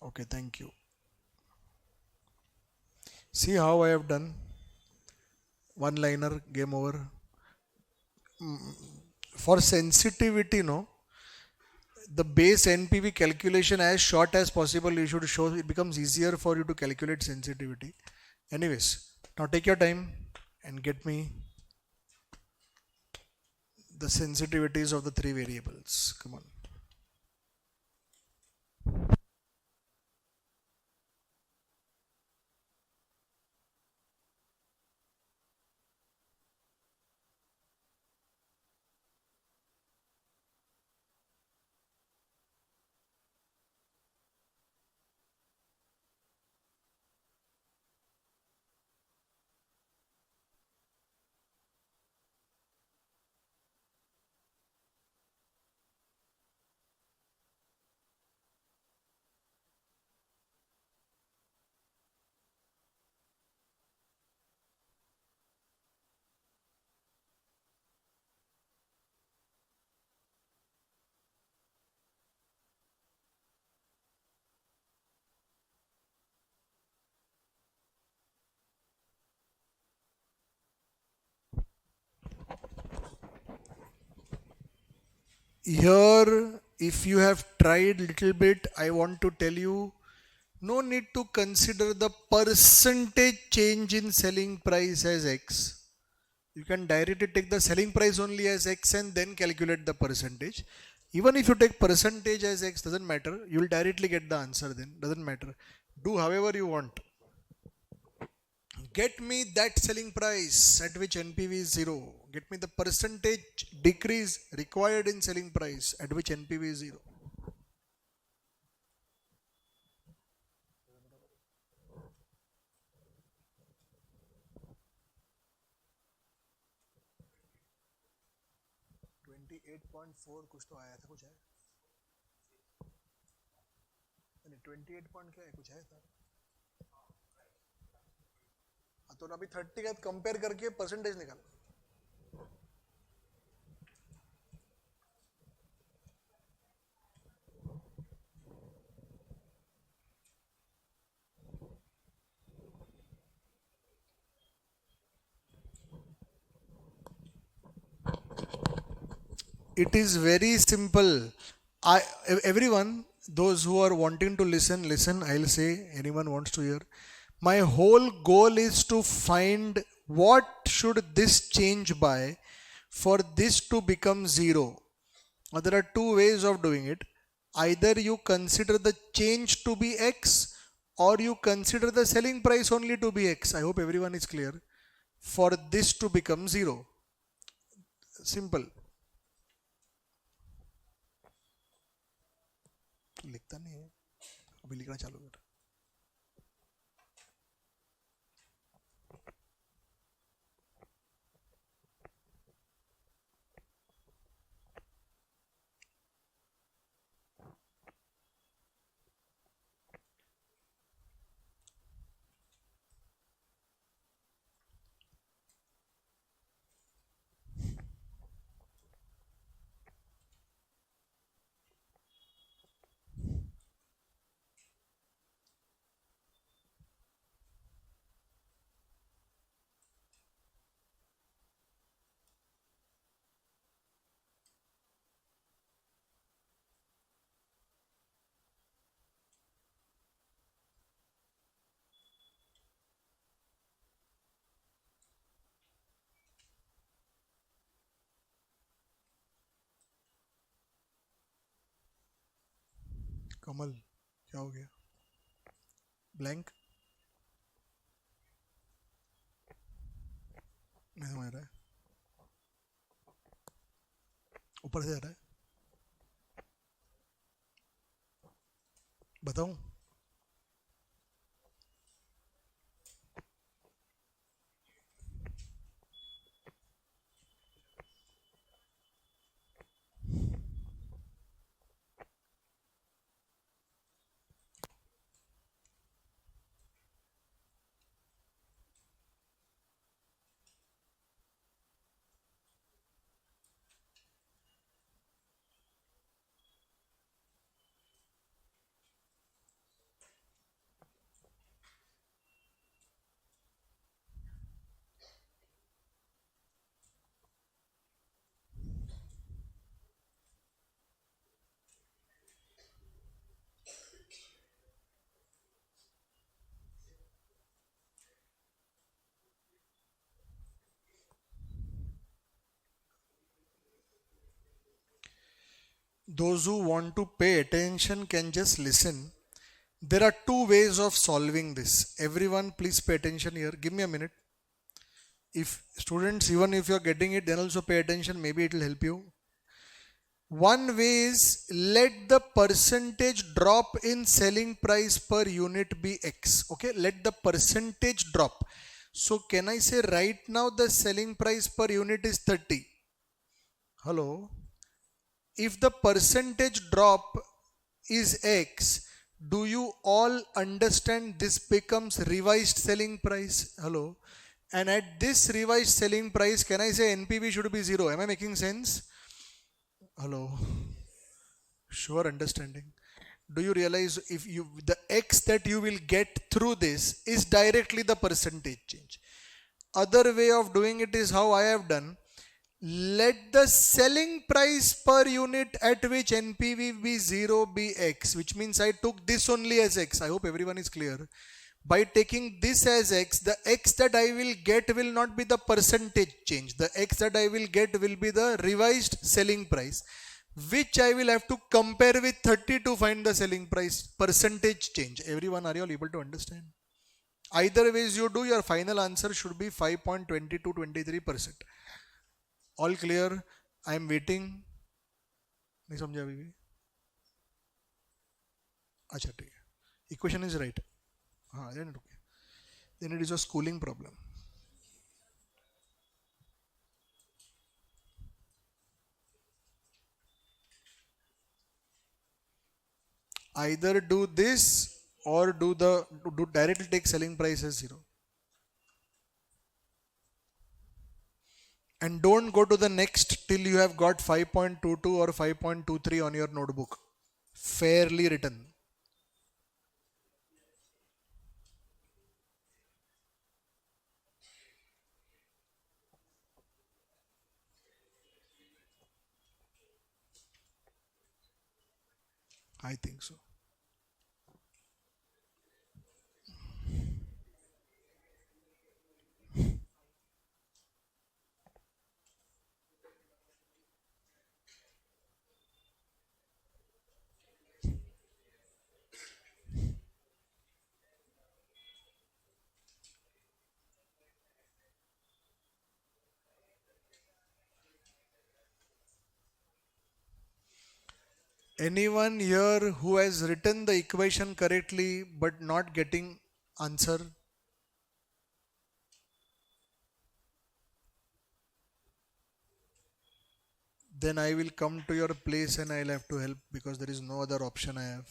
Okay, thank you. See how I have done? One liner, game over. For sensitivity, no, the base NPV calculation as short as possible you should show. It becomes easier for you to calculate sensitivity. Anyways, now take your time and get me the sensitivities of the three variables. Come on. Here, if you have tried little bit, I want to tell you, no need to consider the percentage change in selling price as X. You can directly take the selling price only as X and then calculate the percentage. Even if you take percentage as X, doesn't matter. You will directly get the answer then. Doesn't matter. Do however you want. Get me that selling price at which NPV is 0. Get me the percentage decrease required in selling price at which NPV is 0. कुछ तो आया था कुछ है नहीं 28 point क्या है कुछ है था तो अभी 30 का कंपेयर करके परसेंटेज निकाल It is very simple. Everyone, those who are wanting to listen. I'll say, anyone wants to hear. My whole goal is to find what should this change by for this to become 0. Now there are two ways of doing it. Either you consider the change to be X or you consider the selling price only to be X. I hope everyone is clear. For this to become 0. Simple. लिखता नहीं है अभी लिखना चालू कर कमल क्या हो गया? ब्लैंक नहीं समझ रहा है, ऊपर से आ रहा है, बताऊं? Those who want to pay attention can just listen. There are two ways of solving this. Everyone, please pay attention here. Give me a minute. If students, even if you are getting it, then also pay attention. Maybe it will help you. One way is let the percentage drop in selling price per unit be X. Okay, let the percentage drop. So can I say right now the selling price per unit is 30? Hello? If the percentage drop is X, do you all understand this becomes revised selling price? Hello? And at this revised selling price, can I say NPV should be 0? Am I making sense? Hello? Sure understanding. Do you realize if you the X that you will get through this is directly the percentage change? Other way of doing it is how I have done. Let the selling price per unit at which NPV be 0 be X, which means I took this only as X. I hope everyone is clear. By taking this as X, the X that I will get will not be the percentage change. The X that I will get will be the revised selling price, which I will have to compare with 30 to find the selling price percentage change. Everyone, are you all able to understand? Either ways you do, your final answer should be 5.2223%. All clear? I am waiting. नहीं समझा अभी भी? अच्छा ठीक है. Equation is right. हाँ, then it is a schooling problem. Either do this or do directly take selling price as 0. And don't go to the next till you have got 5.22 or 5.23 on your notebook. Fairly written. I think so. Anyone here who has written the equation correctly but not getting answer? Then I will come to your place and I'll have to help because there is no other option I have.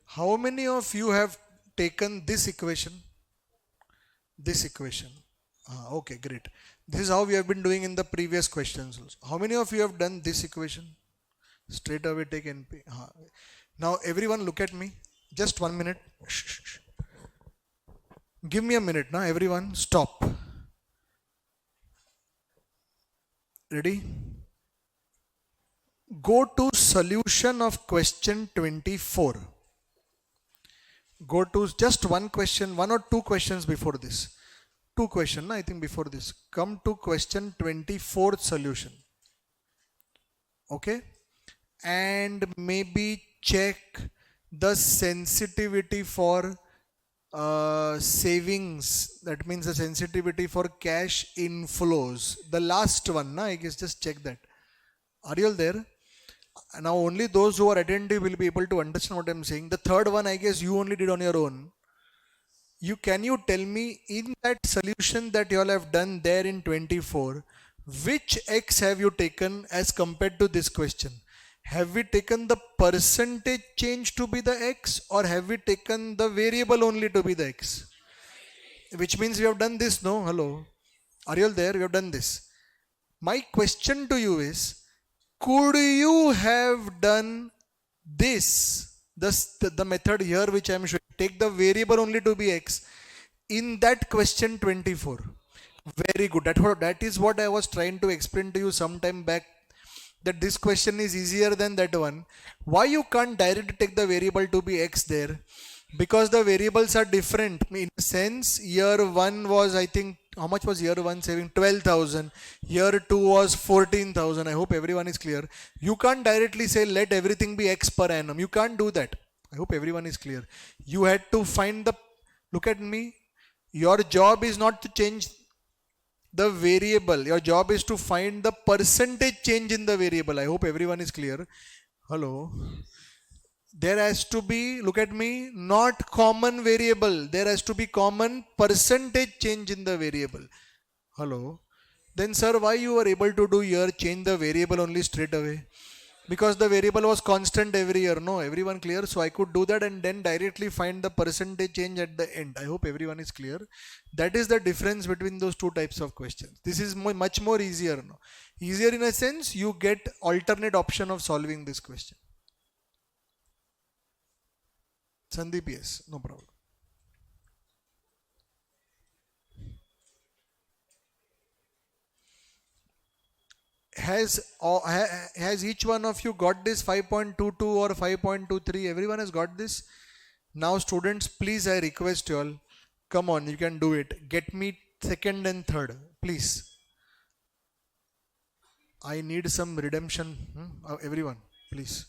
How many of you have taken this equation? This equation. Okay, great. This is how we have been doing in the previous questions also. How many of you have done this equation? Straight away take NP. Now everyone look at me. Just 1 minute. Shh. Give me a minute now. Everyone stop. Ready? Go to solution of question 24. Go to just one question, one or two questions before this. two question, I think before this. Come to question 24th solution. Okay. And maybe check the sensitivity for savings. That means the sensitivity for cash inflows. The last one, na, I guess just check that. Are you all there? Now only those who are attentive will be able to understand what I'm saying. The third one, I guess you only did on your own. Can you tell me in that solution that you all have done there in 24, which x have you taken as compared to this question? Have we taken the percentage change to be the x, or have we taken the variable only to be the x? Which means we have done this, no? Hello. Are you all there? We have done this. My question to you is, could you have done this, the method here which I am showing, take the variable only to be x, in that question 24? Very good. That is what I was trying to explain to you some time back, that this question is easier than that one. Why you can't directly take the variable to be x there? Because the variables are different. In a sense, year 1 was, I think, how much was year 1 saving? 12,000. Year 2 was 14,000. I hope everyone is clear. You can't directly say let everything be x per annum. You can't do that. I hope everyone is clear. You had to find the, look at me. Your job is not to change the variable. Your job is to find the percentage change in the variable. I hope everyone is clear. Hello. There has to be, look at me, not common variable. There has to be common percentage change in the variable. Hello. Then sir, why you were able to do here, change the variable only straight away? Because the variable was constant every year. No, everyone clear? So I could do that and then directly find the percentage change at the end. I hope everyone is clear. That is the difference between those two types of questions. This is much more easier. No? Easier in a sense, you get alternate option of solving this question. Sandeep, yes, no problem. Has each one of you got this 5.22 or 5.23? Everyone has got this? Now students, please, I request you all, come on, you can do it. Get me second and third, please. I need some redemption. Everyone, please.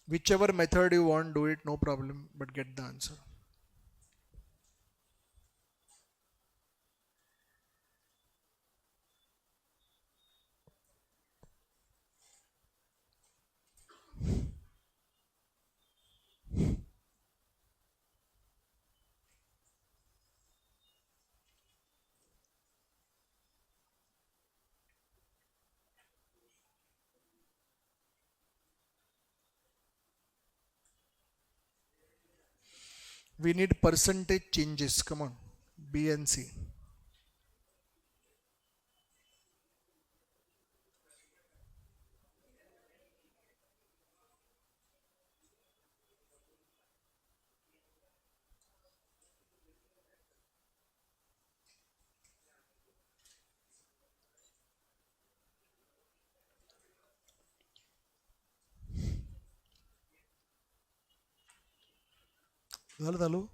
Whichever method you want, do it, no problem, but get the answer. We need percentage changes. Come on, B and C. झालं.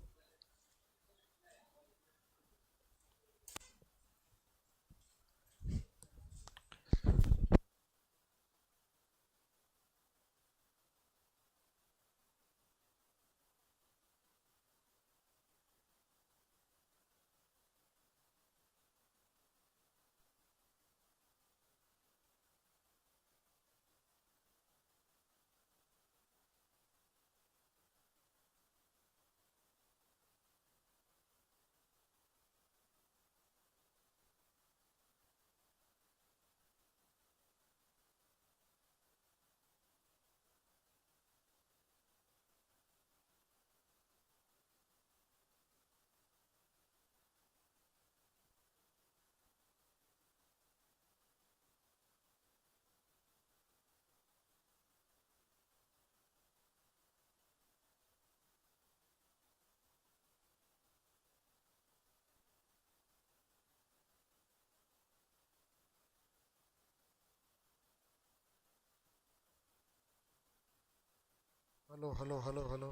Hello, hello, hello, hello.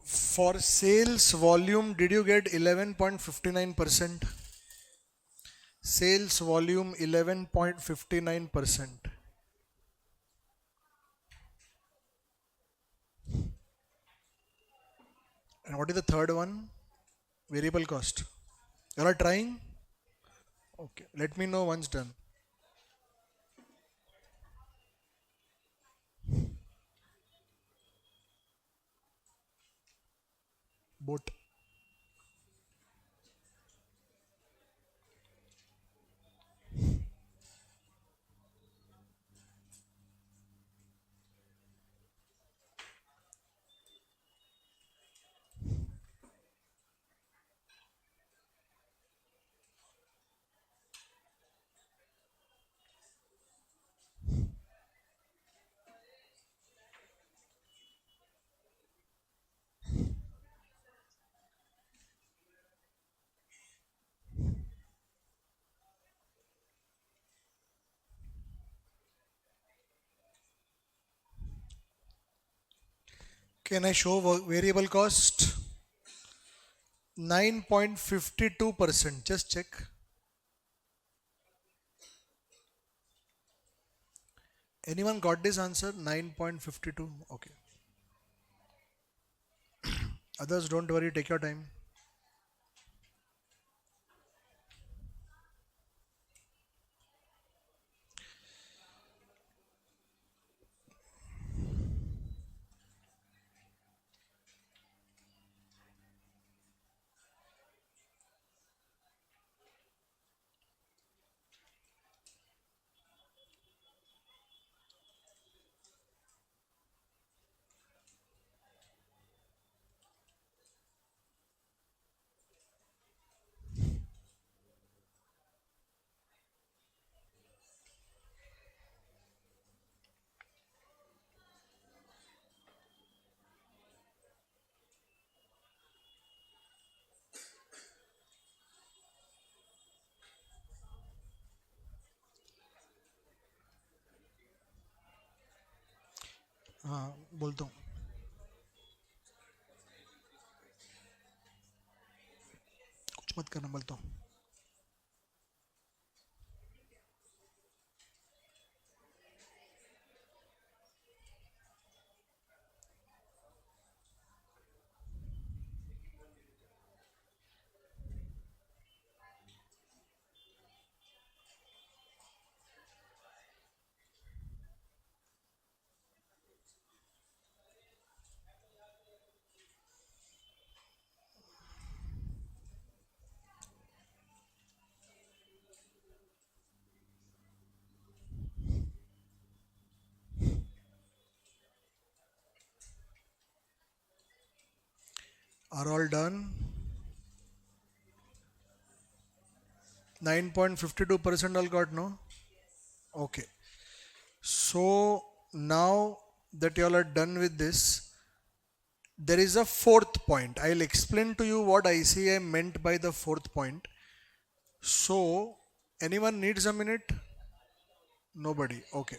For sales volume, did you get 11.59%? Sales volume 11.59%. And what is the third one? Variable cost. You are trying? Okay. Let me know once done. Boat. Can I show variable cost? 9.52%. Just check. Anyone got this answer? 9.52. Okay. Others, don't worry. Take your time. हाँ बोलता हूँ. कुछ मत करना बोलता हूँ. Are all done? 9.52% all got, no? Okay. So now that you all are done with this, there is a fourth point. I'll explain to you what ICI meant by the fourth point. So, anyone needs a minute? Nobody. Okay.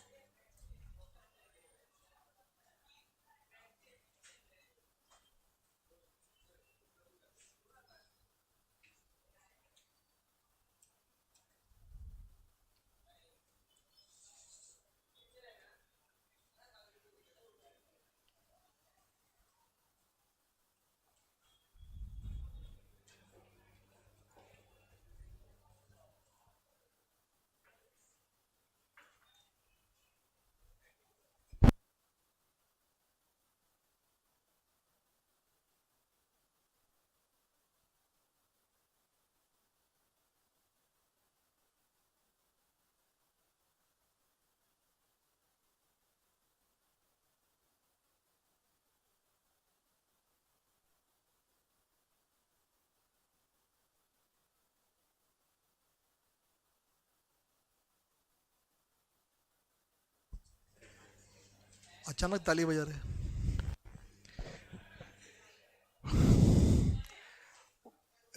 अचानक ताली बजा रहे.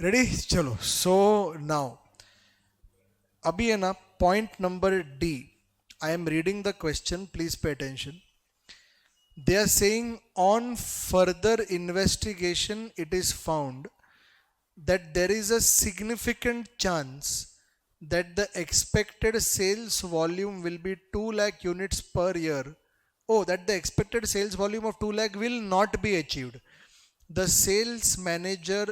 Ready? चलो. So now, अभी है ना point number D. I am reading the question. Please pay attention. They are saying on further investigation, it is found that there is a significant chance that the expected sales volume will be 2 lakh units per year. Oh, that the expected sales volume of 2 lakh will not be achieved. The sales manager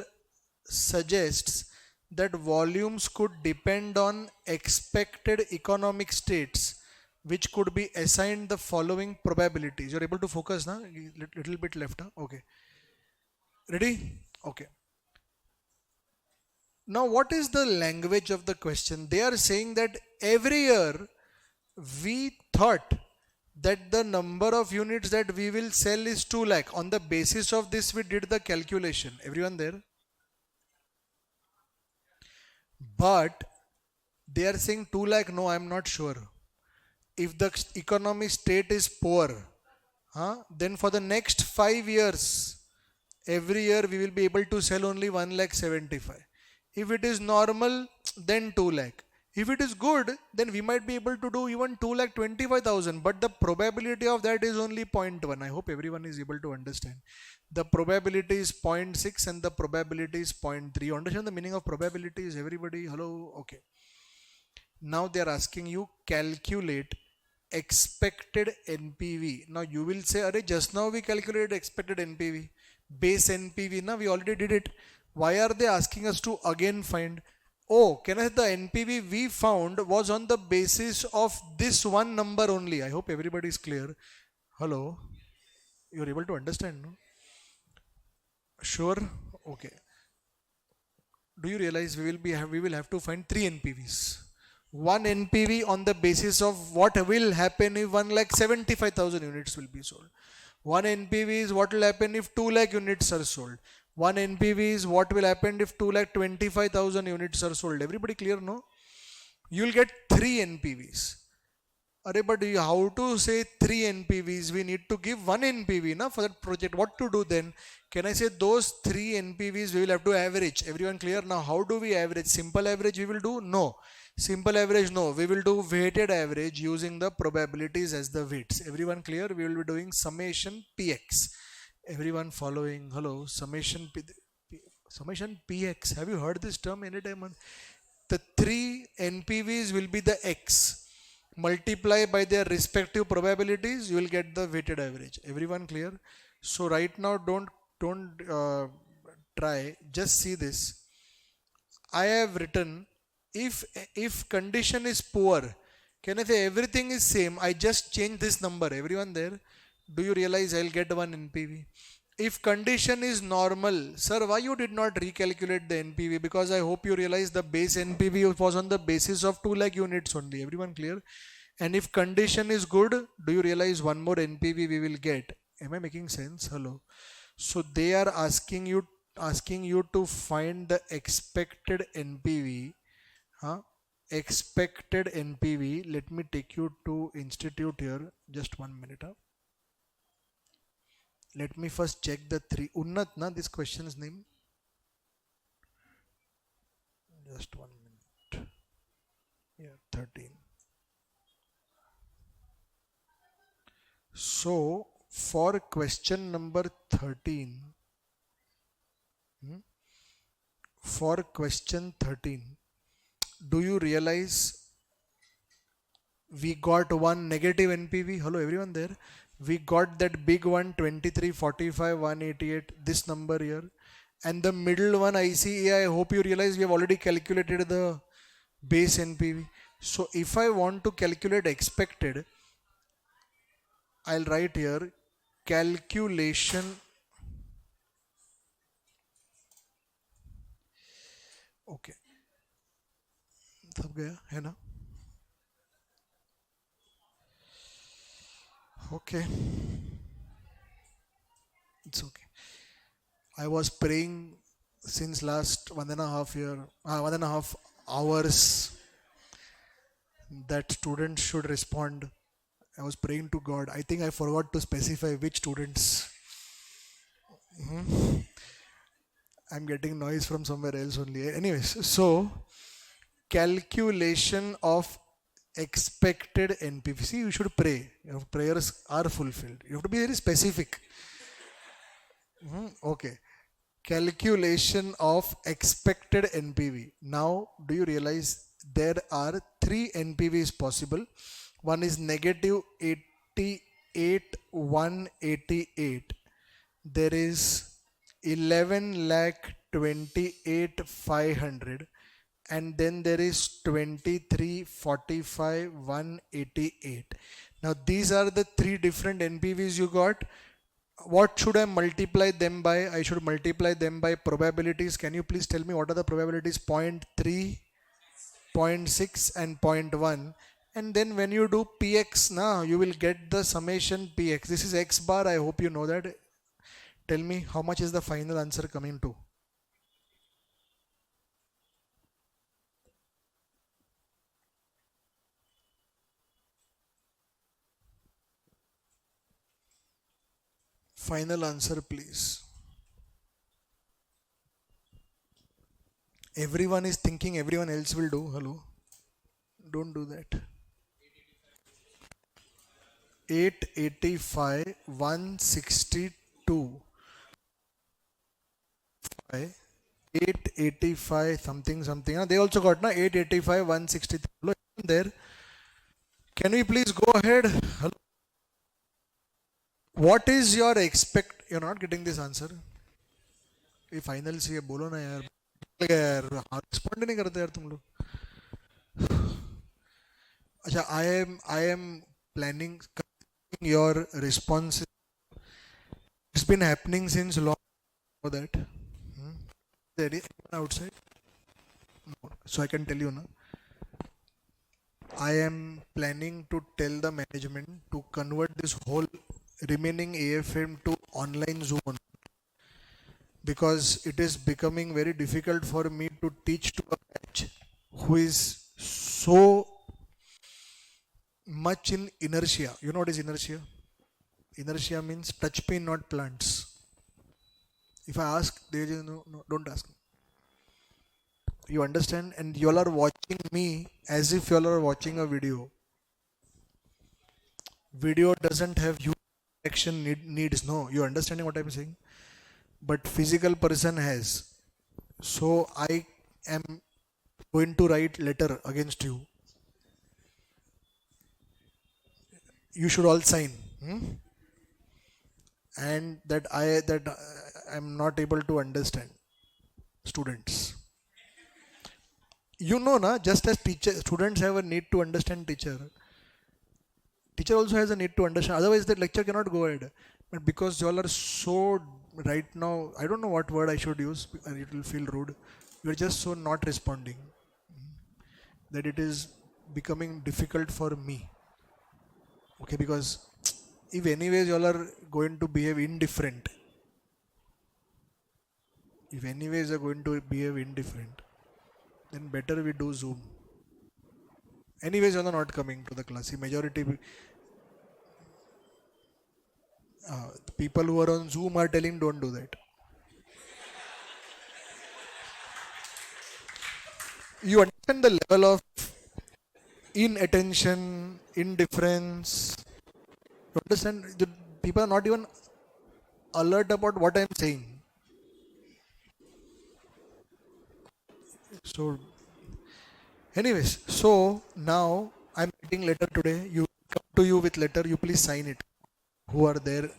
suggests that volumes could depend on expected economic states, which could be assigned the following probabilities. You're able to focus now? Little bit left. Huh? Okay. Ready? Okay. Now, what is the language of the question? They are saying that every year we thought that the number of units that we will sell is 2 lakh. On the basis of this, we did the calculation. Everyone there? But they are saying 2 lakh. No, I am not sure. If the economic state is poor, then for the next 5 years, every year we will be able to sell only 1 lakh 75. If it is normal, then 2 lakh. If it is good, then we might be able to do even 2 lakh 25,000. But the probability of that is only 0.1. I hope everyone is able to understand. The probability is 0.6 and the probability is 0.3. You understand the meaning of probabilities? Everybody, hello? Okay. Now they are asking you calculate expected NPV. Now you will say, Arey, just now we calculated expected NPV. Base NPV, now we already did it. Why are they asking us to again find? Oh, can I say the NPV we found was on the basis of this one number only. I hope everybody is clear. Hello? You're able to understand, no? Sure? Okay. Do you realize we will have to find 3 NPVs? One NPV on the basis of what will happen if 1 lakh 75,000 units will be sold. One NPV is what will happen if 2 lakh units are sold. One NPV is what will happen if 2 lakh 25,000 units are sold. Everybody clear, no? You will get 3 NPVs. But how to say 3 NPVs? We need to give 1 NPV na, for that project. What to do then? Can I say those 3 NPVs we will have to average? Everyone clear? Now how do we average? Simple average we will do? No. Simple average, no. We will do weighted average using the probabilities as the weights. Everyone clear? We will be doing summation PX. Everyone following? Hello? Summation PX. Have you heard this term anytime? The 3 NPVs will be the X. Multiply by their respective probabilities, you will get the weighted average. Everyone clear? So right now don't try. Just see this. I have written if condition is poor, can I say everything is same? I just change this number. Everyone there? Do you realize I'll get 1 NPV? If condition is normal, sir, why you did not recalculate the NPV? Because I hope you realize the base NPV was on the basis of 2 lakh units only. Everyone clear? And if condition is good, do you realize one more NPV we will get? Am I making sense? Hello. So they are asking you to find the expected NPV. Expected NPV. Let me take you to institute here. Just 1 minute. Let me first check the 3. Unnat, na, this question's name. Just 1 minute. Yeah, 13. So for question number 13, for question 13, do you realize we got one negative NPV? Hello, everyone there? We got that big one, 23, 45, 188, this number here. And the middle one, ICA, I hope you realize we have already calculated the base NPV. So if I want to calculate expected, I'll write here calculation. Okay. सब गया है ना? Okay. It's okay. I was praying since last 1.5 hours that students should respond. I was praying to God. I think I forgot to specify which students. I'm getting noise from somewhere else only. Anyways, so calculation of expected NPV. See, you should pray. Your prayers are fulfilled. You have to be very specific. Okay. Calculation of expected NPV. Now, do you realize there are three NPVs possible? One is negative 88,188. There is 11,28,500, and then there is 23,45,188. Now these are the three different NPVs you got. What should I multiply them by? I should multiply them by probabilities. Can you please tell me what are the probabilities? 0.3, 0.6 and 0.1. And then when you do px now, you will get the summation px. This is x bar. I hope you know that. Tell me how much is the final answer coming to? Final answer, please. Everyone is thinking everyone else will do. Hello. Don't do that. 885, 162. 885 something something. They also got na 885, 163. There. Can we please go ahead? Hello. What is your expect? You're not getting this answer. ये final से ये बोलो ना यार. यार respond नहीं करते यार तुम लोग. अच्छा, I am planning your response. It's been happening since long. For that. There is outside. No. So I can tell you now. I am planning to tell the management to convert this whole remaining AFM to online Zoom, because it is becoming very difficult for me to teach to a batch who is so much in inertia. You know what is inertia? Inertia means touch pain, not plants. If I ask, they just no, don't ask. You understand? And you all are watching me as if you all are watching a video. Video doesn't have human action needs. No, you understanding what I'm saying? But physical person has. So I am going to write letter against you. You should all sign. And that I am not able to understand. Students. You know na, just as students have a need to understand teacher. Teacher also has a need to understand. Otherwise the lecture cannot go ahead. But because you all are so right now, I don't know what word I should use, and it will feel rude. You are just so not responding that it is becoming difficult for me. Okay, because if anyways you all are going to behave indifferent, then better we do Zoom. Anyways, you are not coming to the class. The majority people who are on Zoom are telling don't do that. You understand the level of inattention, indifference. You understand? The people are not even alert about what I'm saying. So, anyways, so now I'm writing letter today. You come to you with letter. You please sign it. Who are there?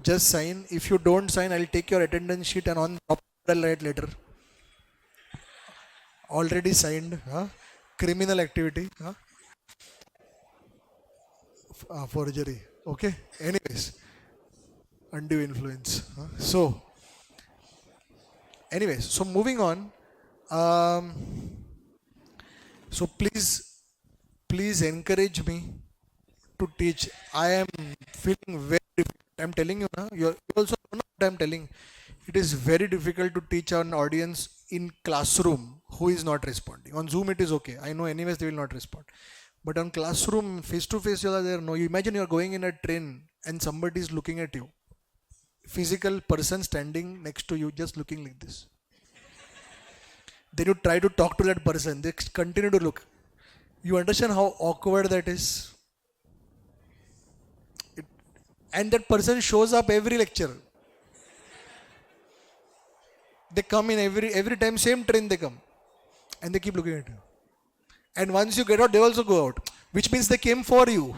Just sign. If you don't sign, I'll take your attendance sheet and on top I'll write letter. Already signed. Criminal activity. Forgery. Okay. Anyways, undue influence. So, anyways, so moving on. So please encourage me to teach. I am feeling very difficult. I'm telling you now. You also know what I'm telling. It is very difficult to teach an audience in classroom who is not responding. On Zoom it is okay. I know anyways they will not respond. But on classroom, face to face, you are there. No, you imagine you are going in a train and somebody is looking at you. Physical person standing next to you, just looking like this. Then you try to talk to that person. They continue to look. You understand how awkward that is? And that person shows up every lecture. They come in every time, same train they come. And they keep looking at you. And once you get out, they also go out. Which means they came for you.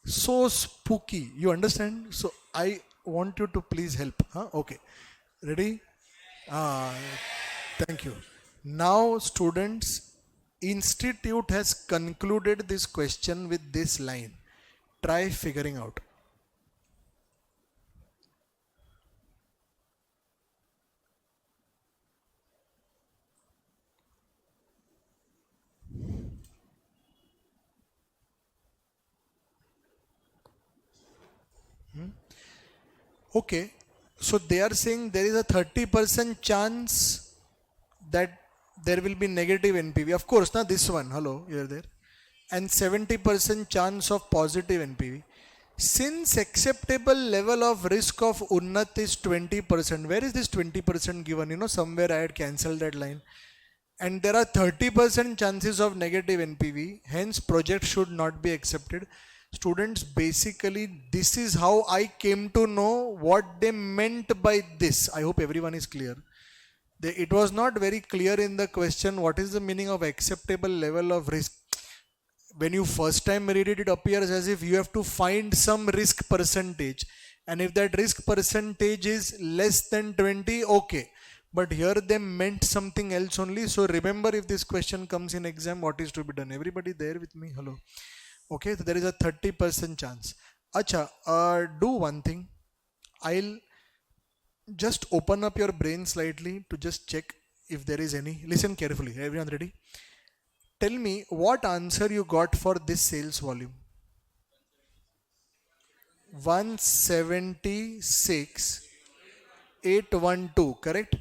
So spooky. You understand? So I want you to please help. Huh? Okay. Ready? Thank you. Now, students, Institute has concluded this question with this line. Try figuring out. Okay. So they are saying there is a 30% chance that there will be negative NPV. Of course, now this one, hello, you're there. And 70% chance of positive NPV. Since acceptable level of risk of Unnat is 20%, where is this 20% given? You know, somewhere I had cancelled that line. And there are 30% chances of negative NPV, hence project should not be accepted. Students, basically this is how I came to know what they meant by this. I hope everyone is clear. It was not very clear in the question what is the meaning of acceptable level of risk. When you first time read it, it appears as if you have to find some risk percentage, and if that risk percentage is less than 20, okay. But here they meant something else only. So remember, if this question comes in exam, what is to be done? Everybody there with me? Hello. Okay, so there is a 30% chance. Acha, do one thing. I'll just open up your brain slightly to just check if there is any. Listen carefully. Everyone ready? Tell me what answer you got for this sales volume. 176,812, correct?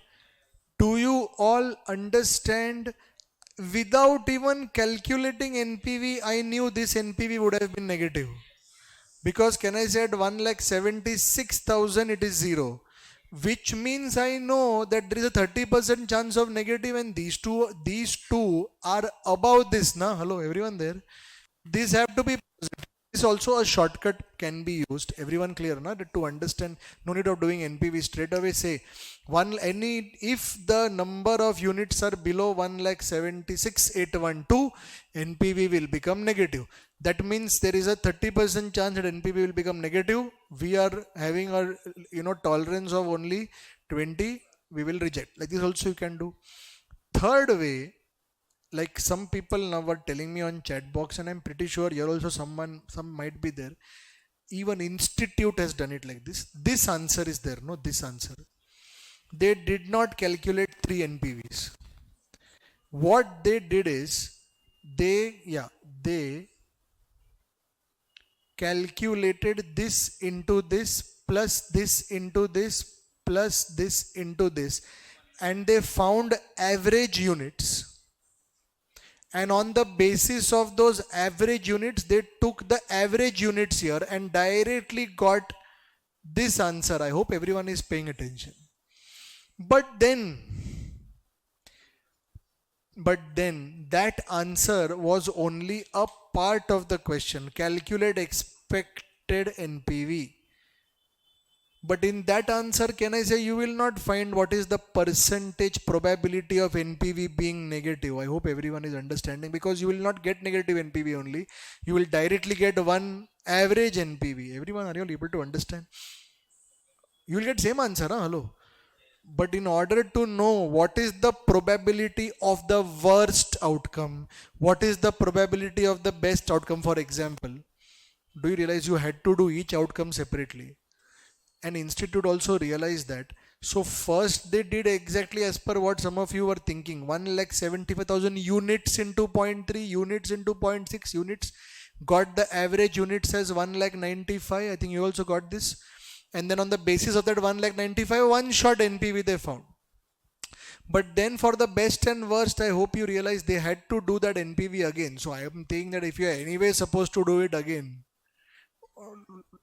Do you all understand? Without even calculating NPV, I knew this NPV would have been negative. Because can I say at 1,76,000 it is 0. Which means I know that there is a 30% chance of negative, and these two are above this. Na? Hello, everyone there? These have to be positive. This also a shortcut can be used. Everyone clear, na? To understand, no need of doing NPV. Straight away say if the number of units are below 1,76,812, NPV will become negative. That means there is a 30% chance that NPV will become negative. We are having a tolerance of only 20. We will reject. Like this also you can do. Third way, like some people now were telling me on chat box, and I'm pretty sure here also some might be there. Even Institute has done it like this. This answer is there, no? This answer. They did not calculate 3 NPVs. What they did is, they calculated this into this, plus this into this, plus this into this, and they found average units. And on the basis of those average units, they took the average units here and directly got this answer. I hope everyone is paying attention. But then that answer was only a part of the question. Calculate expected NPV. But in that answer, can I say you will not find what is the percentage probability of NPV being negative. I hope everyone is understanding, because you will not get negative NPV only. You will directly get one average NPV. Everyone, are you able to understand? You will get same answer, huh? Hello. But in order to know what is the probability of the worst outcome, what is the probability of the best outcome, for example, do you realize you had to do each outcome separately? And Institute also realized that. So first they did exactly as per what some of you were thinking. 1,75,000 units into 0.3, units into 0.6 units. Got the average units as 1,95,000. I think you also got this. And then on the basis of that 1,95,000, one shot NPV they found. But then for the best and worst, I hope you realize they had to do that NPV again. So I am saying that if you are anyway supposed to do it again,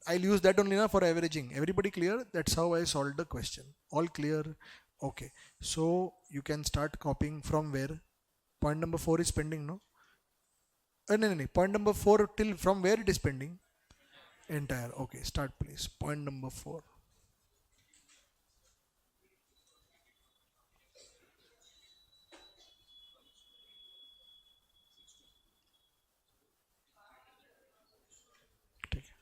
I'll use that only now for averaging. Everybody clear? That's how I solved the question. All clear? Okay. So you can start copying from where? Point number 4 is pending, no? No, no, no. Point number 4 till from where it is pending? Entire. Okay. Start please. Point number 4. ठीक है.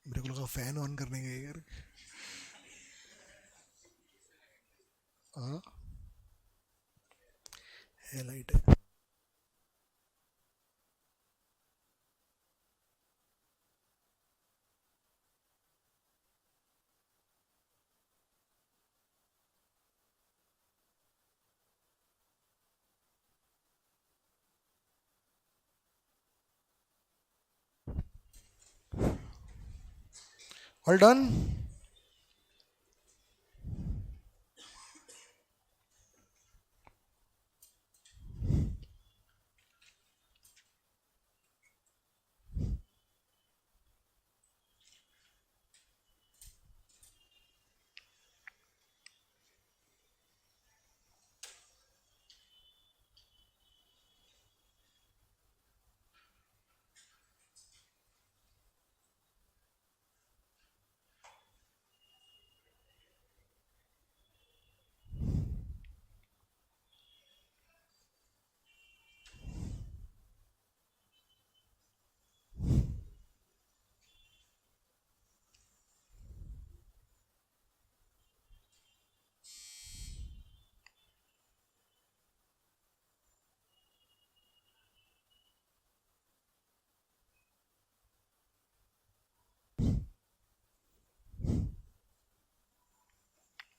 मेरे को लगा fan on करने गए यार. हाँ, है लाइट है. All done?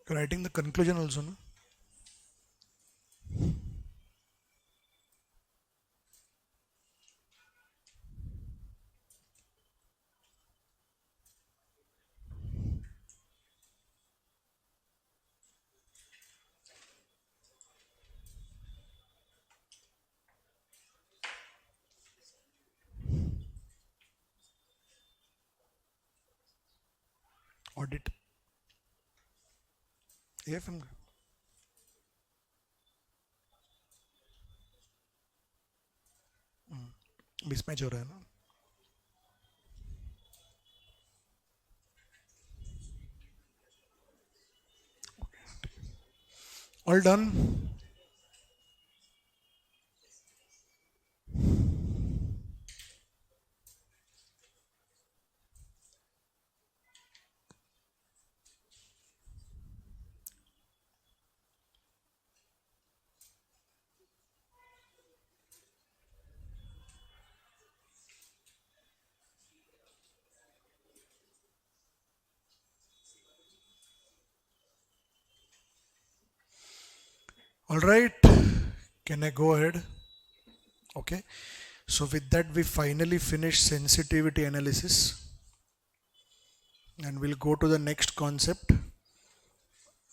You're writing the conclusion also, no? audit. AFM mismatch हो रहा है ना. All done. All right. Can I go ahead? Okay. So with that, we finally finish sensitivity analysis, and we'll go to the next concept.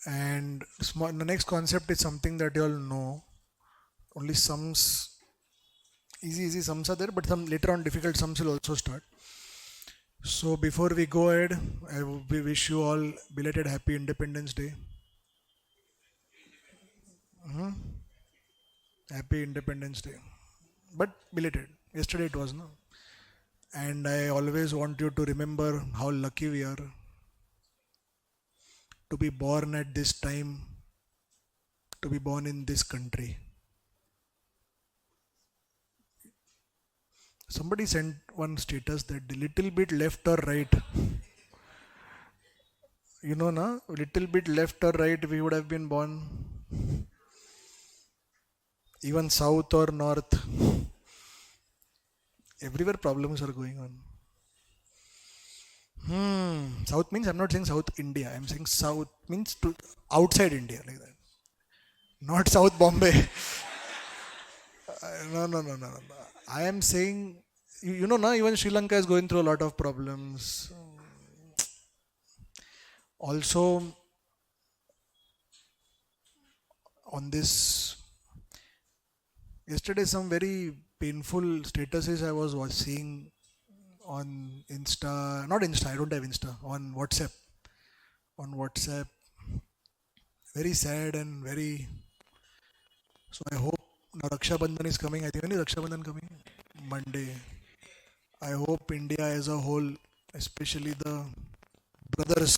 And the next concept is something that you all know. Only sums, easy sums are there, but some later on difficult sums will also start. So before we go ahead, we wish you all belated Happy Independence Day. Happy Independence Day. But belated. Yesterday it was, no? And I always want you to remember how lucky we are to be born at this time, to be born in this country. Somebody sent one status that the little bit left or right, you know, na, little bit left or right, we would have been born. Even south or north, everywhere problems are going on. South means I'm not saying South India. I'm saying South means to outside India, like that. Not South Bombay. No. I am saying, you know, now even Sri Lanka is going through a lot of problems. Also, on this, yesterday some very painful statuses I was seeing on Insta, not Insta, I don't have Insta, on WhatsApp. On WhatsApp, very sad and very. So I hope now Raksha Bandhan is coming. I think when is Raksha Bandhan coming? Monday. I hope India as a whole, especially the brothers,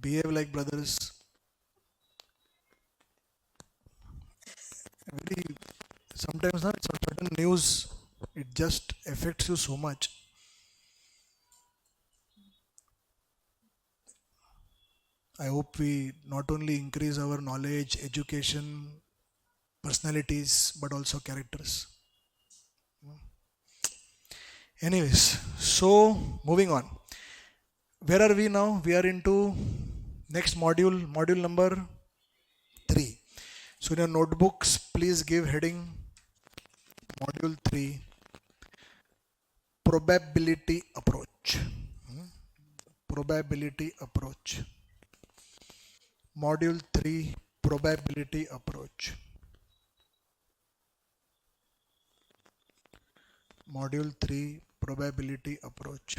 behave like brothers. Very sometimes not certain news, it just affects you so much. I hope we not only increase our knowledge, education, personalities, but also characters. Anyways, so moving on. Where are we now? We are into next module, module number 3. So in your notebooks, please give heading module 3, probability approach. Probability approach. Module 3, probability approach. Module 3, probability approach.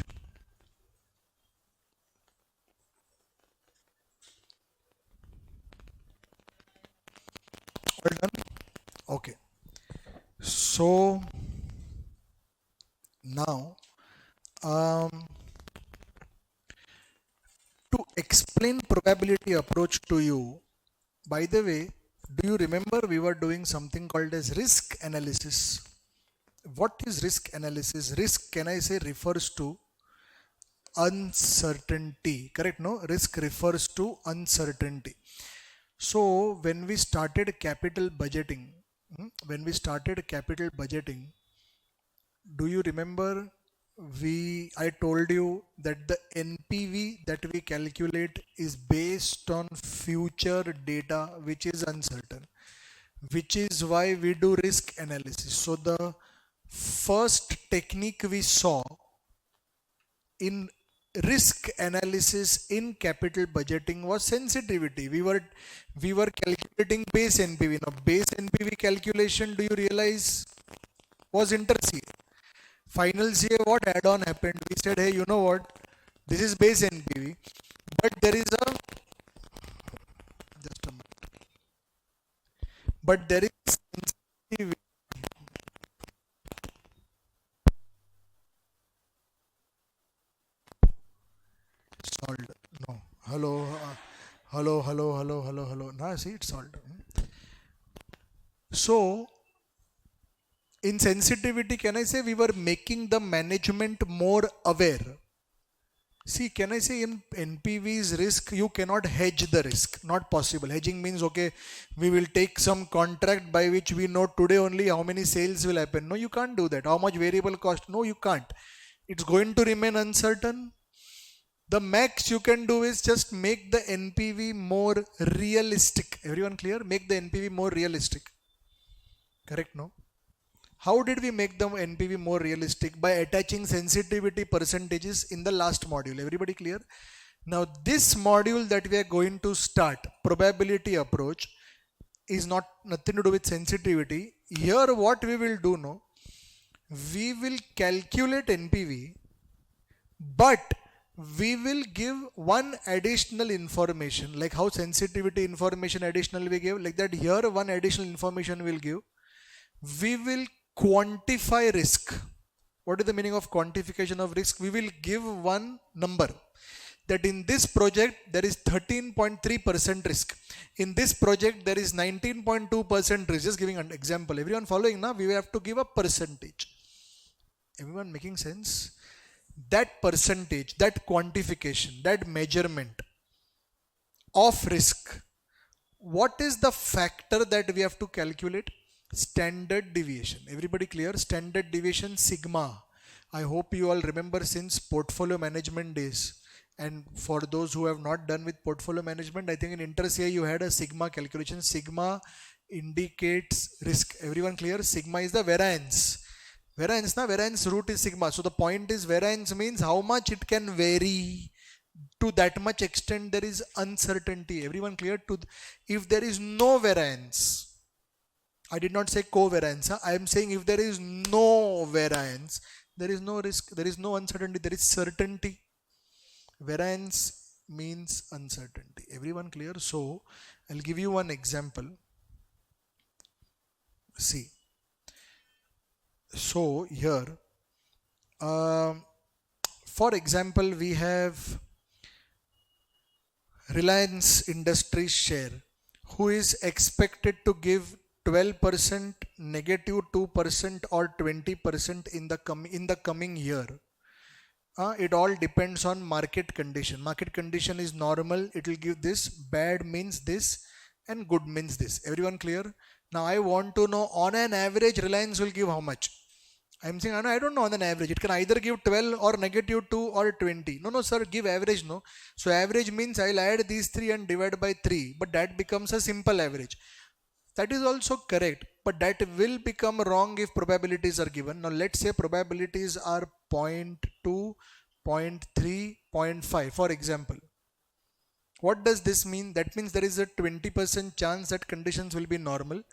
All done? Okay. So now, to explain probability approach to you, by the way, do you remember we were doing something called as risk analysis? What is risk analysis? Risk, can I say, refers to uncertainty, correct? No, risk refers to uncertainty. So when we started capital budgeting, do you remember I told you that the NPV that we calculate is based on future data which is uncertain, which is why we do risk analysis. So the first technique we saw in risk analysis in capital budgeting was sensitivity. We were calculating base NPV. Now base NPV calculation, do you realize, was inter CA. Final CA, what add-on happened? We said, hey, you know what? This is base NPV, but there is a, just a minute, but there is sensitivity solved. No, hello. Now see it's solved. So in sensitivity, can I say we were making the management more aware? See, can I say in NPV's risk, you cannot hedge the risk. Not possible. Hedging means, okay, we will take some contract by which we know today only how many sales will happen. No, you can't do that. How much variable cost? No, you can't. It's going to remain uncertain. The max you can do is just make the NPV more realistic. Everyone clear? Make the NPV more realistic. Correct, no? How did we make the NPV more realistic? By attaching sensitivity percentages in the last module. Everybody clear? Now this module that we are going to start, probability approach, is nothing to do with sensitivity. Here what we will do now, we will calculate NPV, but we will give one additional information, like how sensitivity information additional we give, like that here one additional information we'll give. We will quantify risk. What is the meaning of quantification of risk? We will give one number that in this project there is 13.3% risk. In this project there is 19.2% risk. Just giving an example. Everyone following now? We have to give a percentage. Everyone making sense? That percentage, that quantification, that measurement of risk. What is the factor that we have to calculate? Standard deviation. Everybody clear? Standard deviation sigma. I hope you all remember since portfolio management days. And for those who have not done with portfolio management, I think in InterCI you had a sigma calculation. Sigma indicates risk. Everyone clear? Sigma is the variance. Variance root is sigma. So the point is variance means how much it can vary. To that much extent there is uncertainty. Everyone clear? If there is no variance, I did not say covariance. I am saying if there is no variance, there is no risk, there is no uncertainty, there is certainty. Variance means uncertainty. Everyone clear? So I'll give you one example. See. So here, for example, we have Reliance Industries share, who is expected to give 12%, -2% or 20% in the coming year. It all depends on market condition. Market condition is normal, it will give this, bad means this, and good means this. Everyone clear? Now I want to know on an average Reliance will give how much. I'm saying I don't know on an average. It can either give 12 or -2 or 20. No, sir, give average, no. So average means I'll add these three and divide by 3. But that becomes a simple average. That is also correct. But that will become wrong if probabilities are given. Now let's say probabilities are 0.2, 0.3, 0.5 for example. What does this mean? That means there is a 20% chance that conditions will be normal.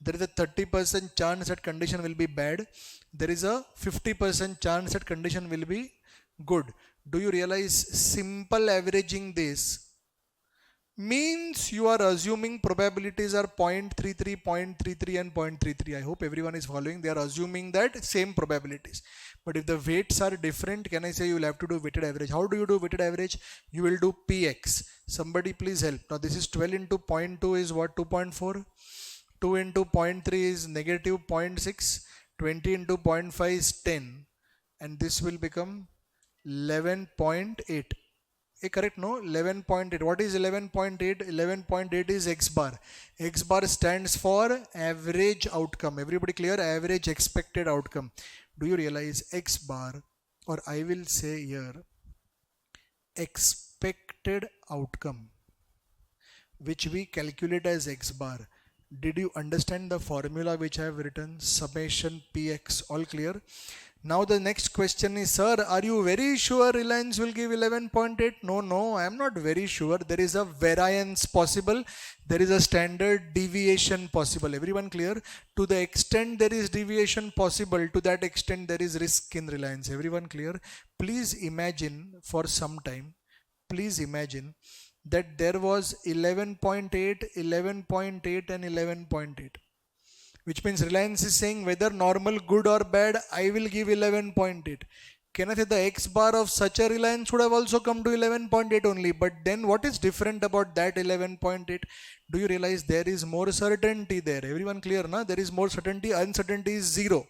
There is a 30% chance that condition will be bad. There is a 50% chance that condition will be good. Do you realize simple averaging this means you are assuming probabilities are 0.33, 0.33 and 0.33. I hope everyone is following. They are assuming that same probabilities. But if the weights are different, can I say you will have to do weighted average? How do you do weighted average? You will do px. Somebody please help. Now this is 12 into 0.2 is what? 2.4. 2 into 0.3 is -0.6. 20 into 0.5 is 10. And this will become 11.8. Correct, no? 11.8. What is 11.8? 11.8 is X bar. X bar stands for average outcome. Everybody clear? Average expected outcome. Do you realize X bar, or I will say here, expected outcome, which we calculate as X bar, Did you understand the formula which I have written? Summation Px, all clear? Now the next question is, sir, are you very sure Reliance will give 11.8? No, I am not very sure. There is a variance possible. There is a standard deviation possible. Everyone clear? To the extent there is deviation possible, to that extent there is risk in Reliance. Everyone clear? Please imagine for some time, please imagine that there was 11.8, 11.8 and 11.8. Which means Reliance is saying whether normal, good or bad, I will give 11.8. Can I say the X bar of such a Reliance would have also come to 11.8 only. But then what is different about that 11.8? Do you realize there is more certainty there? Everyone clear, na? There is more certainty. Uncertainty is 0.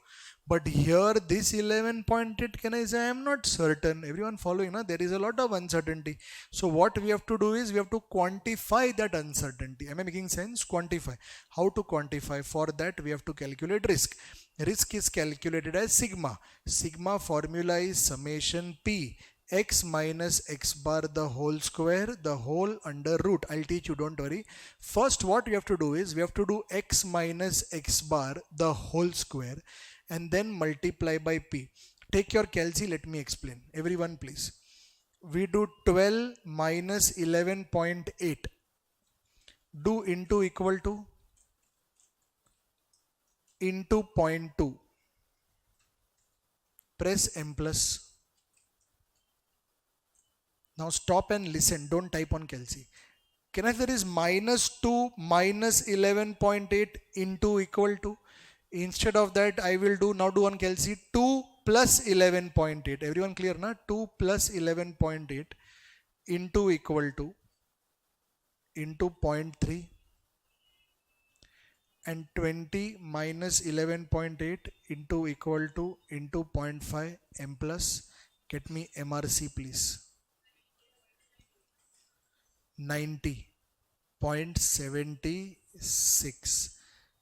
But here this 11.8, can I say I am not certain? Everyone following, na? There is a lot of uncertainty. So what we have to do is we have to quantify that uncertainty. Am I making sense? Quantify. How to quantify? For that we have to calculate risk. Risk is calculated as sigma. Sigma formula is summation P. X minus X bar the whole square, the whole under root. I'll teach you, don't worry. First what we have to do is we have to do X minus X bar the whole square and then multiply by P. Take your calci, let me explain. Everyone please. We do 12 minus 11.8. Do into equal to into 0.2. Press M plus. Now stop and listen. Don't type on calci. Can I say there is minus 2 minus 11.8 into equal to? Instead of that, I will do now do on calci 2 plus 11.8. Everyone clear, na? 2 plus 11.8 into equal to into 0.3 and 20 minus 11.8 into equal to into 0.5 M plus. Get me MRC please. 90.76.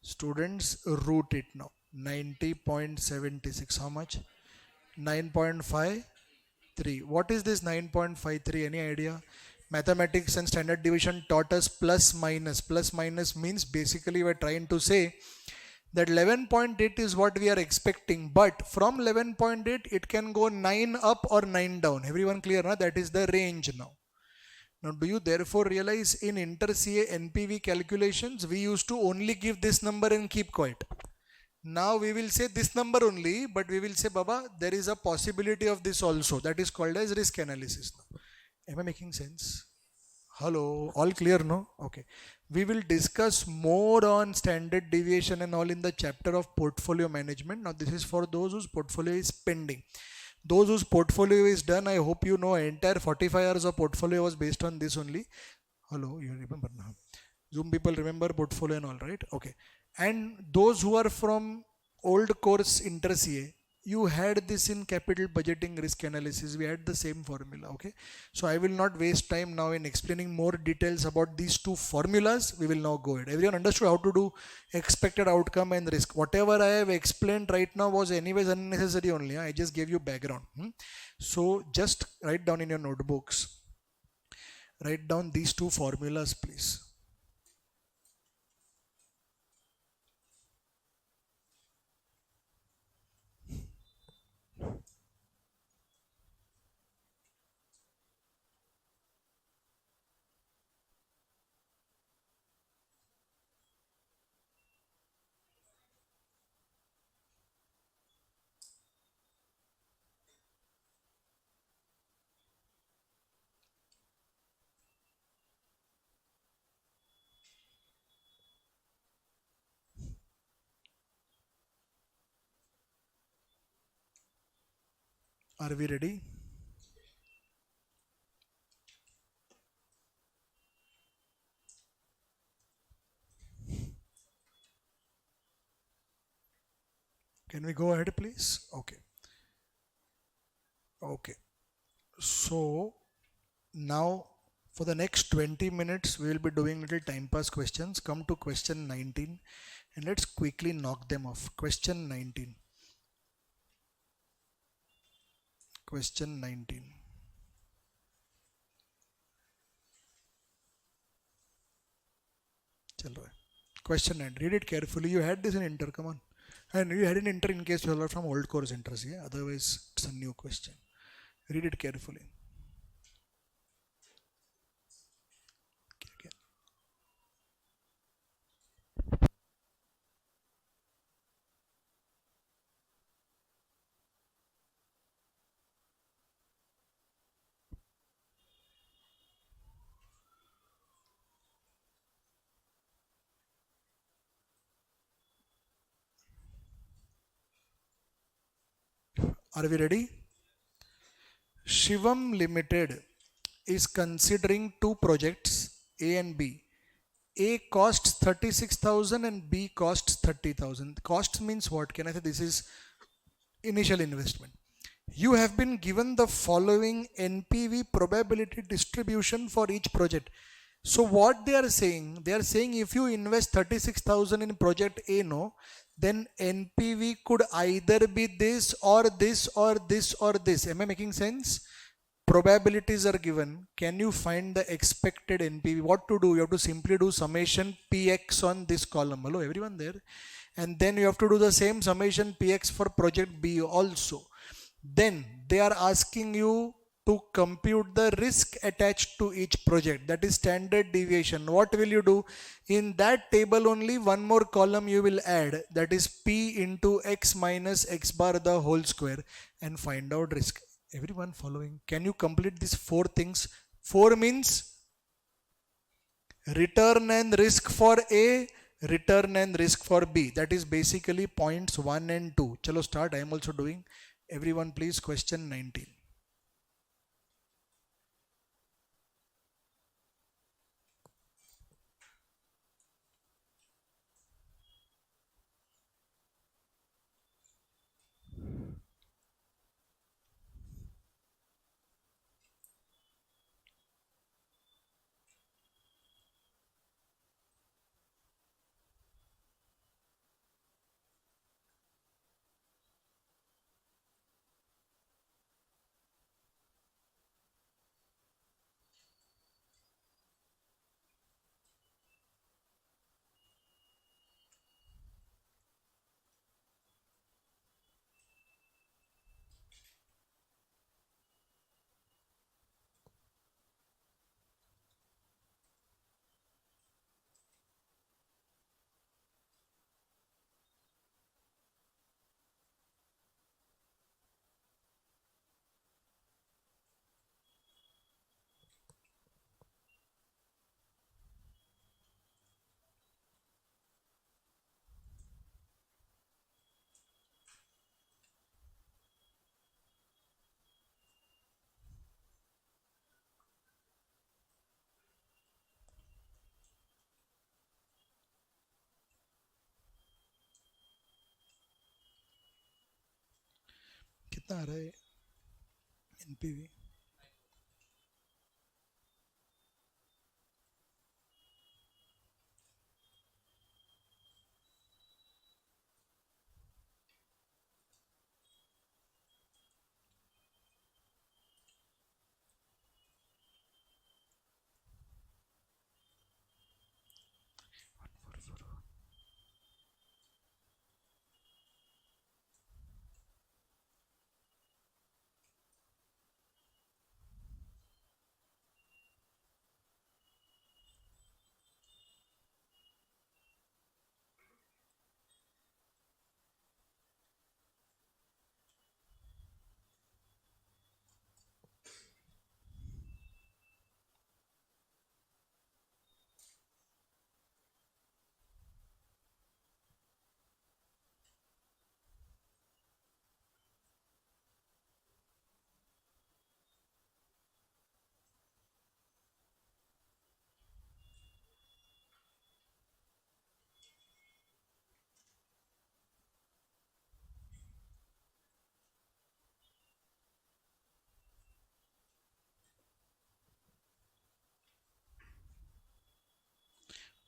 Students, root it now. 90.76. How much? 9.53. What is this 9.53? Any idea? Mathematics and standard deviation taught us plus minus. Plus minus means basically we're trying to say that 11.8 is what we are expecting, but from 11.8 it can go 9 up or 9 down. Everyone clear, na? That is the range now. Now, do you therefore realize in inter-CA NPV calculations, we used to only give this number and keep quiet. Now we will say this number only, but we will say, Baba, there is a possibility of this also. That is called as risk analysis. Am I making sense? Hello, all clear, no? Okay. We will discuss more on standard deviation and all in the chapter of portfolio management. Now, this is for those whose portfolio is pending. Those whose portfolio is done, I hope you know entire 45 hours of portfolio was based on this only. Hello, you remember now? Zoom people remember portfolio and all, right? Okay. And those who are from old course inter-CA, you had this in capital budgeting risk analysis. We had the same formula. Okay. So I will not waste time now in explaining more details about these two formulas. We will now go ahead. Everyone understood how to do expected outcome and risk. Whatever I have explained right now was anyways unnecessary only. I just gave you background. So just write down in your notebooks. Write down these two formulas, please. Are we ready? Can we go ahead, please? Okay. Okay. So now for the next 20 minutes, we will be doing little time pass questions. Come to question 19 and let's quickly knock them off. Question 19. Question 19. चल रहा है. Question 9. Read it carefully. You had this in inter. Come on. And you had an inter in case you are from old course interest. Yeah. Otherwise, it's a new question. Read it carefully. Okay. Are we ready? Shivam Limited is considering two projects A and B. A costs 36,000 and B costs 30,000. Cost means what? Can I say this is initial investment? You have been given the following NPV probability distribution for each project. So what they are saying if you invest 36,000 in project A, no, then NPV could either be this or this or this or this. Am I making sense? Probabilities are given. Can you find the expected NPV? What to do? You have to simply do summation Px on this column. Hello, everyone there? And then you have to do the same summation Px for project B also. Then they are asking you to compute the risk attached to each project, that is standard deviation. What will you do? In that table only one more column you will add, that is P into X minus X bar the whole square, and find out risk. Everyone following? Can you complete these four things? Four means return and risk for A, return and risk for B. That is basically points 1 and 2. Chalo start. I am also doing. Everyone please, question 19. कितना आ रहा है NPV?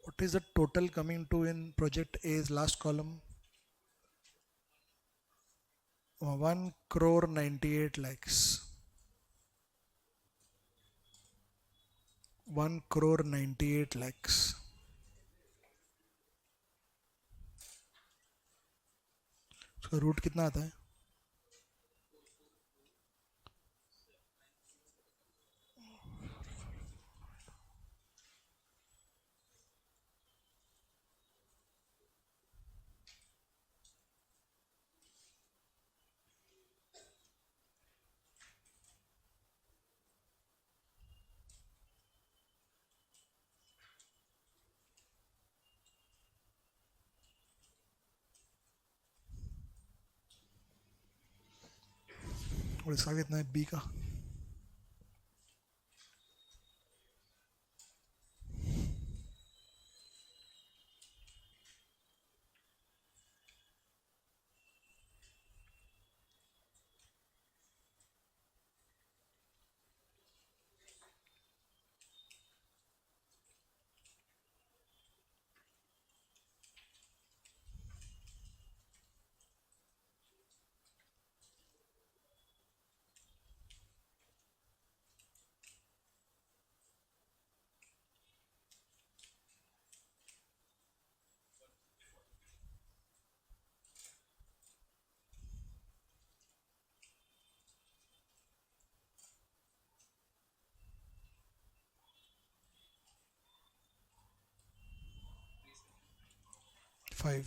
What is the total coming to in project A's last column? 1 crore 98 lakhs. 1 crore 98 lakhs. उसका root कितना आता है? और इसका कितना है बी का? Five.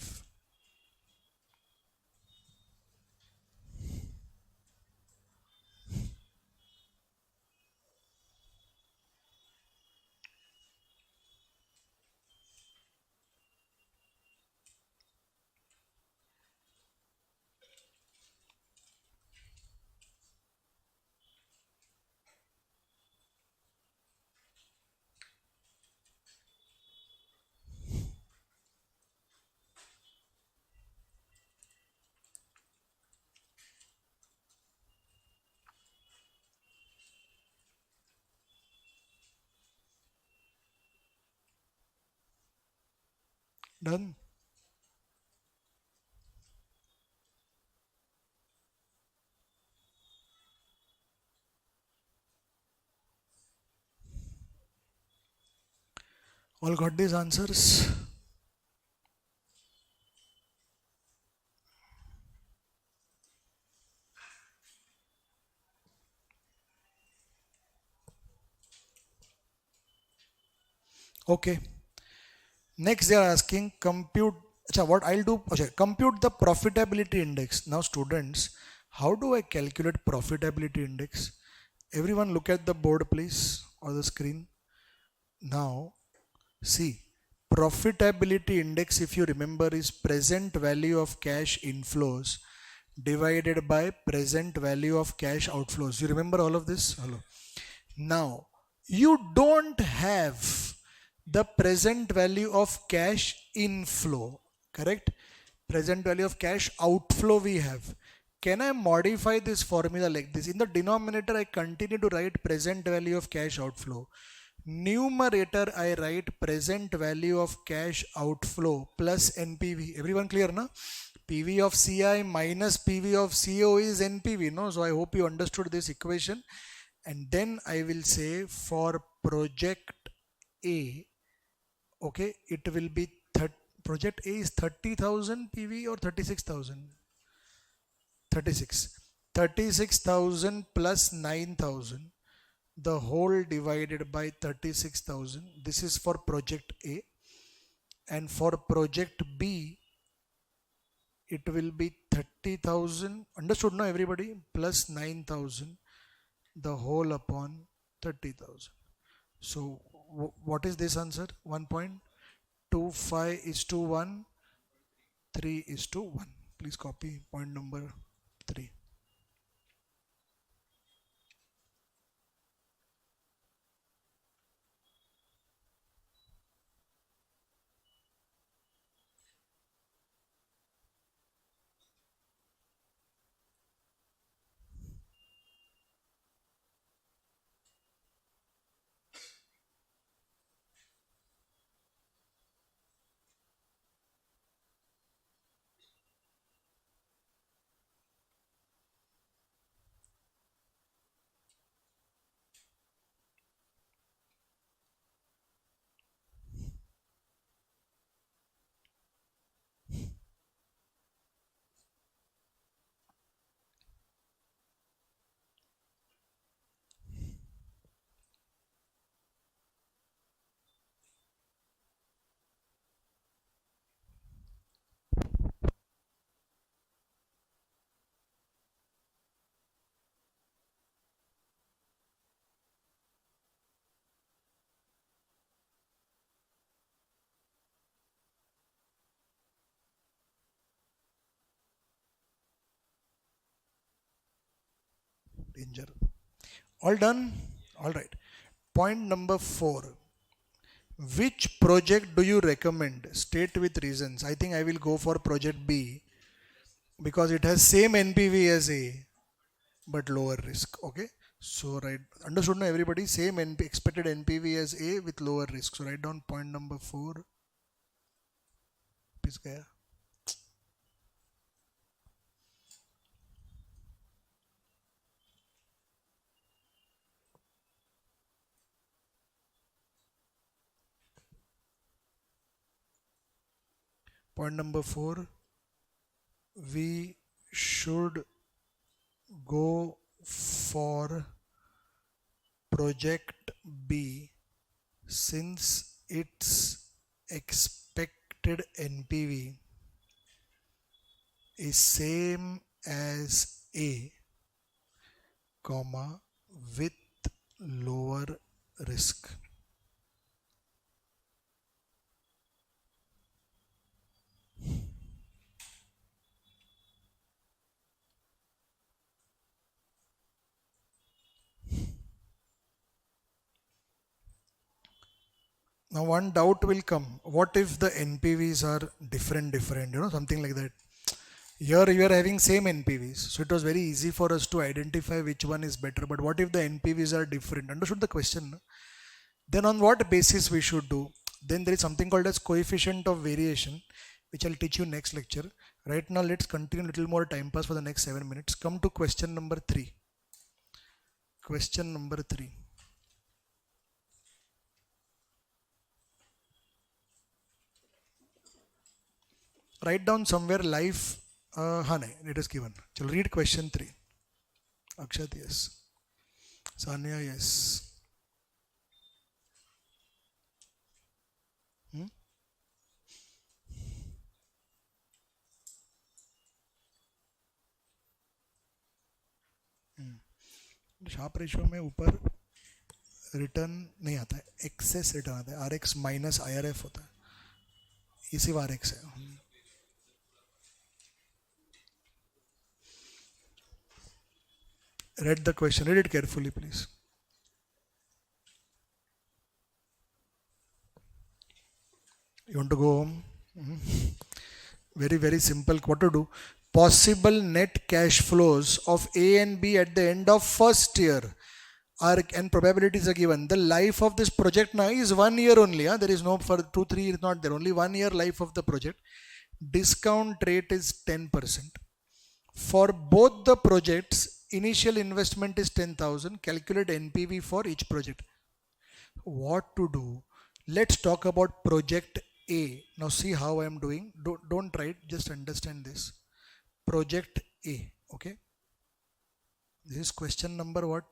'Done'. All got these answers? Okay. Next, they are asking compute. Acha, what I'll do? Okay, compute the profitability index. Now, students, how do I calculate profitability index? Everyone, look at the board, please, or the screen. Now, see, profitability index, if you remember, is present value of cash inflows divided by present value of cash outflows. You remember all of this? Hello. Now, you don't have the present value of cash inflow, correct? Present value of cash outflow we have. Can I modify this formula like this? In the denominator, I continue to write present value of cash outflow. Numerator, I write present value of cash outflow plus NPV. Everyone clear, na? PV of CI minus PV of CO is NPV, no? So I hope you understood this equation. And then I will say for project A, okay, it will be project A is 30,000 PV or 36,000? 36. 36,000 plus 9,000, the whole divided by 36,000. This is for project A. And for project B, it will be 30,000. Understood, no, everybody? Plus 9,000, the whole upon 30,000. So what is this answer? 1.25 is to 1, 3 is to 1. Please copy point number 3. danger. All done? All right. Point number 4. Which project do you recommend? State with reasons. I think I will go for project B because it has same NPV as A but lower risk. Okay. So right, understood now everybody? Same expected NPV as A with lower risk. So write down point number 4. पिस गया. Point number 4. We should go for project B since its expected NPV is same as A, comma, with lower risk. Now one doubt will come. What if the NPVs are different, something like that. Here you are having same NPVs. So it was very easy for us to identify which one is better. But what if the NPVs are different? Understood the question? No? Then on what basis we should do? Then there is something called as coefficient of variation, which I'll teach you next lecture. Right now let's continue a little more time pass for the next 7 minutes. Come to question number 3. Question number 3. Write down somewhere life. It is given. Chalo, read question 3. Akshat, yes. Sanya, yes. Sharpe ratio में ऊपर return नहीं आता है, access return आता है. RX minus IRF होता है, ये सिर्फ RX है. Read the question, read it carefully please. You want to go home? Very, very simple. What to do? Possible net cash flows of A and B at the end of first year are, and probabilities are given. The life of this project now is 1 year only. There is no for 2, 3 is not there. Only 1 year life of the project. Discount rate is 10%. For both the projects, initial investment is 10,000. Calculate NPV for each project. What to do? Let's talk about project A. Now see how I am doing. Don't write, just understand this. Project A. Okay. This is question number what?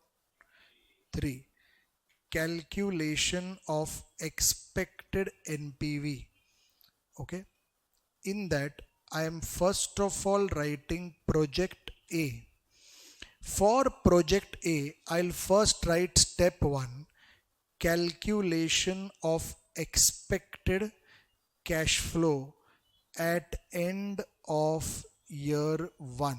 3. Calculation of expected NPV. Okay. In that, I am first of all writing project A. For project A, I'll first write step 1. Calculation of expected cash flow at end of year 1.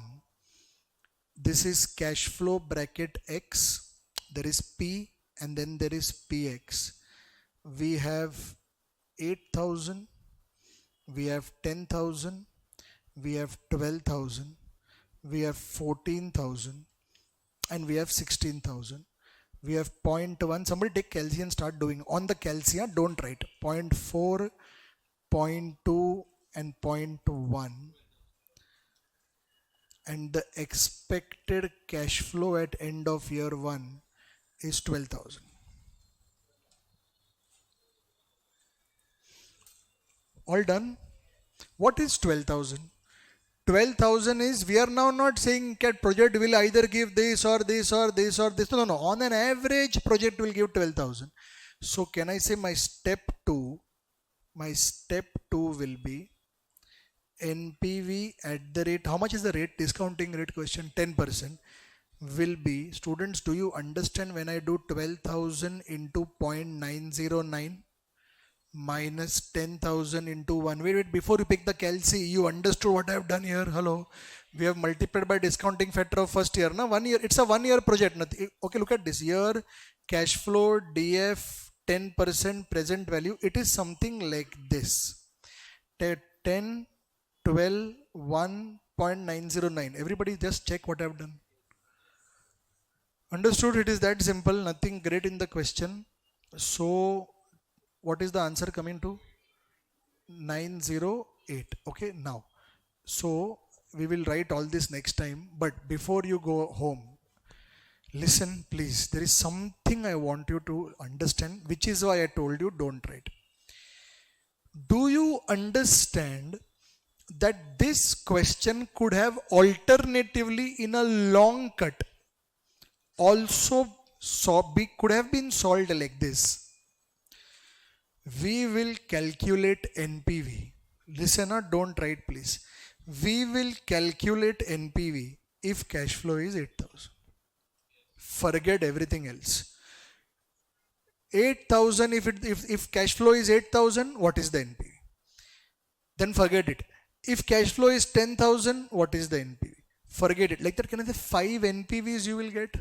This is cash flow bracket X. There is P and then there is PX. We have 8,000. We have 10,000. We have 12,000. We have 14,000. And we have 16,000. We have 0.1. Somebody take Calci and start doing. On the Calci, don't write. 0.4, 0.2 and 0.1. And the expected cash flow at end of year 1 is 12,000. All done? What is 12,000? 12,000 is, we are now not saying that project will either give this or this or this or this. No. On an average, project will give 12,000. So can I say my step 2 will be NPV at the rate, how much is the rate, discounting rate question, 10%, will be, students, do you understand when I do 12,000 into 0.909 minus 10,000 into 1, wait, before you pick the Calci, you understood what I have done here, hello, We have multiplied by discounting factor of first year. Now 1 year, it's a 1 year project. Okay, look at this. Year, cash flow, DF, 10% present value. It is something like this. 10, 12, 1.909. Everybody just check what I've done. Understood? It is that simple. Nothing great in the question. So what is the answer coming to? 908. Okay, now. So we will write all this next time. But before you go home, listen please. There is something I want you to understand, which is why I told you don't write. Do you understand that this question could have alternatively in a long cut also could have been solved like this? We will calculate NPV. Listener, don't write please. We will calculate NPV if cash flow is 8,000. Forget everything else. 8,000, if cash flow is 8,000, what is the NPV? Then forget it. If cash flow is 10,000, what is the NPV? Forget it. Like that, can I say 5 NPVs you will get?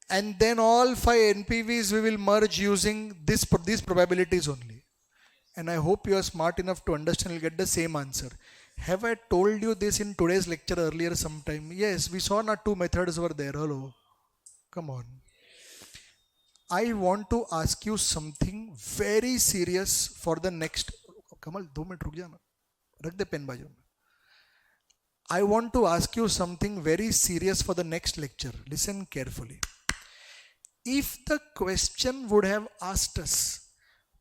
And then all 5 NPVs we will merge using these probabilities only. And I hope you are smart enough to understand, you'll get the same answer. Have I told you this in today's lecture earlier sometime? Yes, we saw not 2 methods were there. Hello. Come on. I want to ask you something very serious for the next. Kamal, 2 minutes रुक जा ना. रख दे pen बाजू में. I want to ask you something very serious for the next lecture. Listen carefully. If the question would have asked us,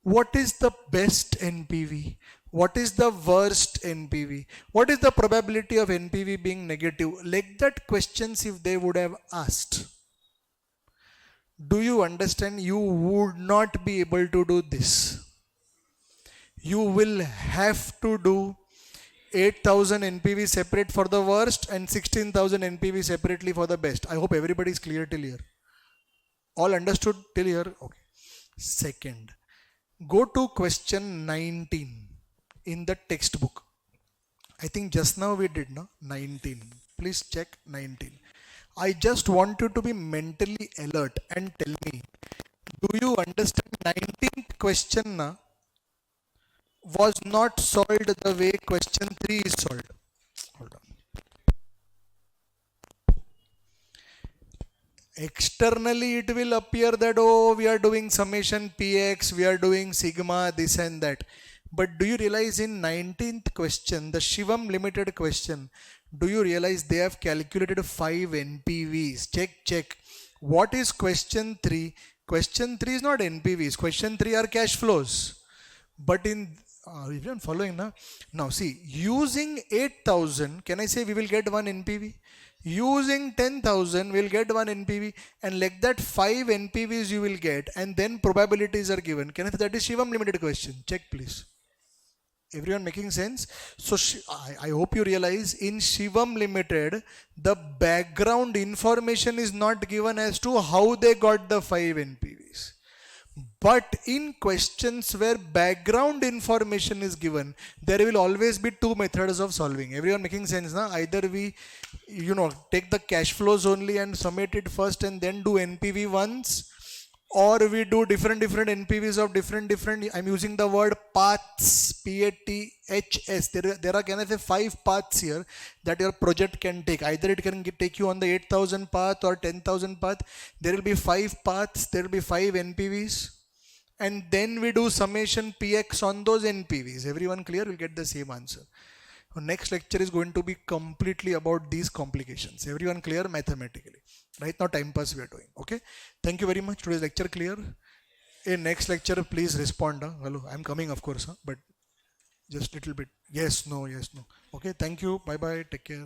what is the best NPV? What is the worst NPV? What is the probability of NPV being negative? Like that questions if they would have asked. Do you understand? You would not be able to do this. You will have to do 8,000 NPV separate for the worst and 16,000 NPV separately for the best. I hope everybody is clear till here. All understood till here? Okay. Second, go to question 19 in the textbook. I think just now we did, no? 19. Please check 19. I just want you to be mentally alert and tell me, do you understand 19th question na, was not solved the way question 3 is solved? Hold on. Externally it will appear that, oh, we are doing summation px, we are doing sigma, this and that. But do you realize in 19th question, the Shivam Limited question, do you realize they have calculated 5 NPVs? Check. What is question 3? Question 3 is not NPVs. Question 3 are cash flows. But in, if you are following now. Now see, using 8,000, can I say we will get 1 NPV? Using 10,000, we'll get 1 NPV, and like that 5 NPVs you will get, and then probabilities are given. Can I say that is Shivam Limited question? Check please. Everyone making sense? So I hope you realize in Shivam Limited, the background information is not given as to how they got the 5 NPVs. But in questions where background information is given, there will always be 2 methods of solving. Everyone making sense now? Either we, take the cash flows only and summate it first and then do NPV once, or we do different NPVs of different, I'm using the word paths, P-A-T-H-S. There are, can I say, 5 paths here that your project can take. Either it can take you on the 8,000 path or 10,000 path. There will be 5 paths, there will be 5 NPVs. And then we do summation PX on those NPVs. Everyone clear? Will get the same answer. Next lecture is going to be completely about these complications. Everyone clear mathematically? Right now time pass we are doing. Okay. Thank you very much. Today's lecture clear. In next lecture please respond. Hello. I'm coming of course. But just little bit. Yes, no. Okay. Thank you. Bye bye. Take care.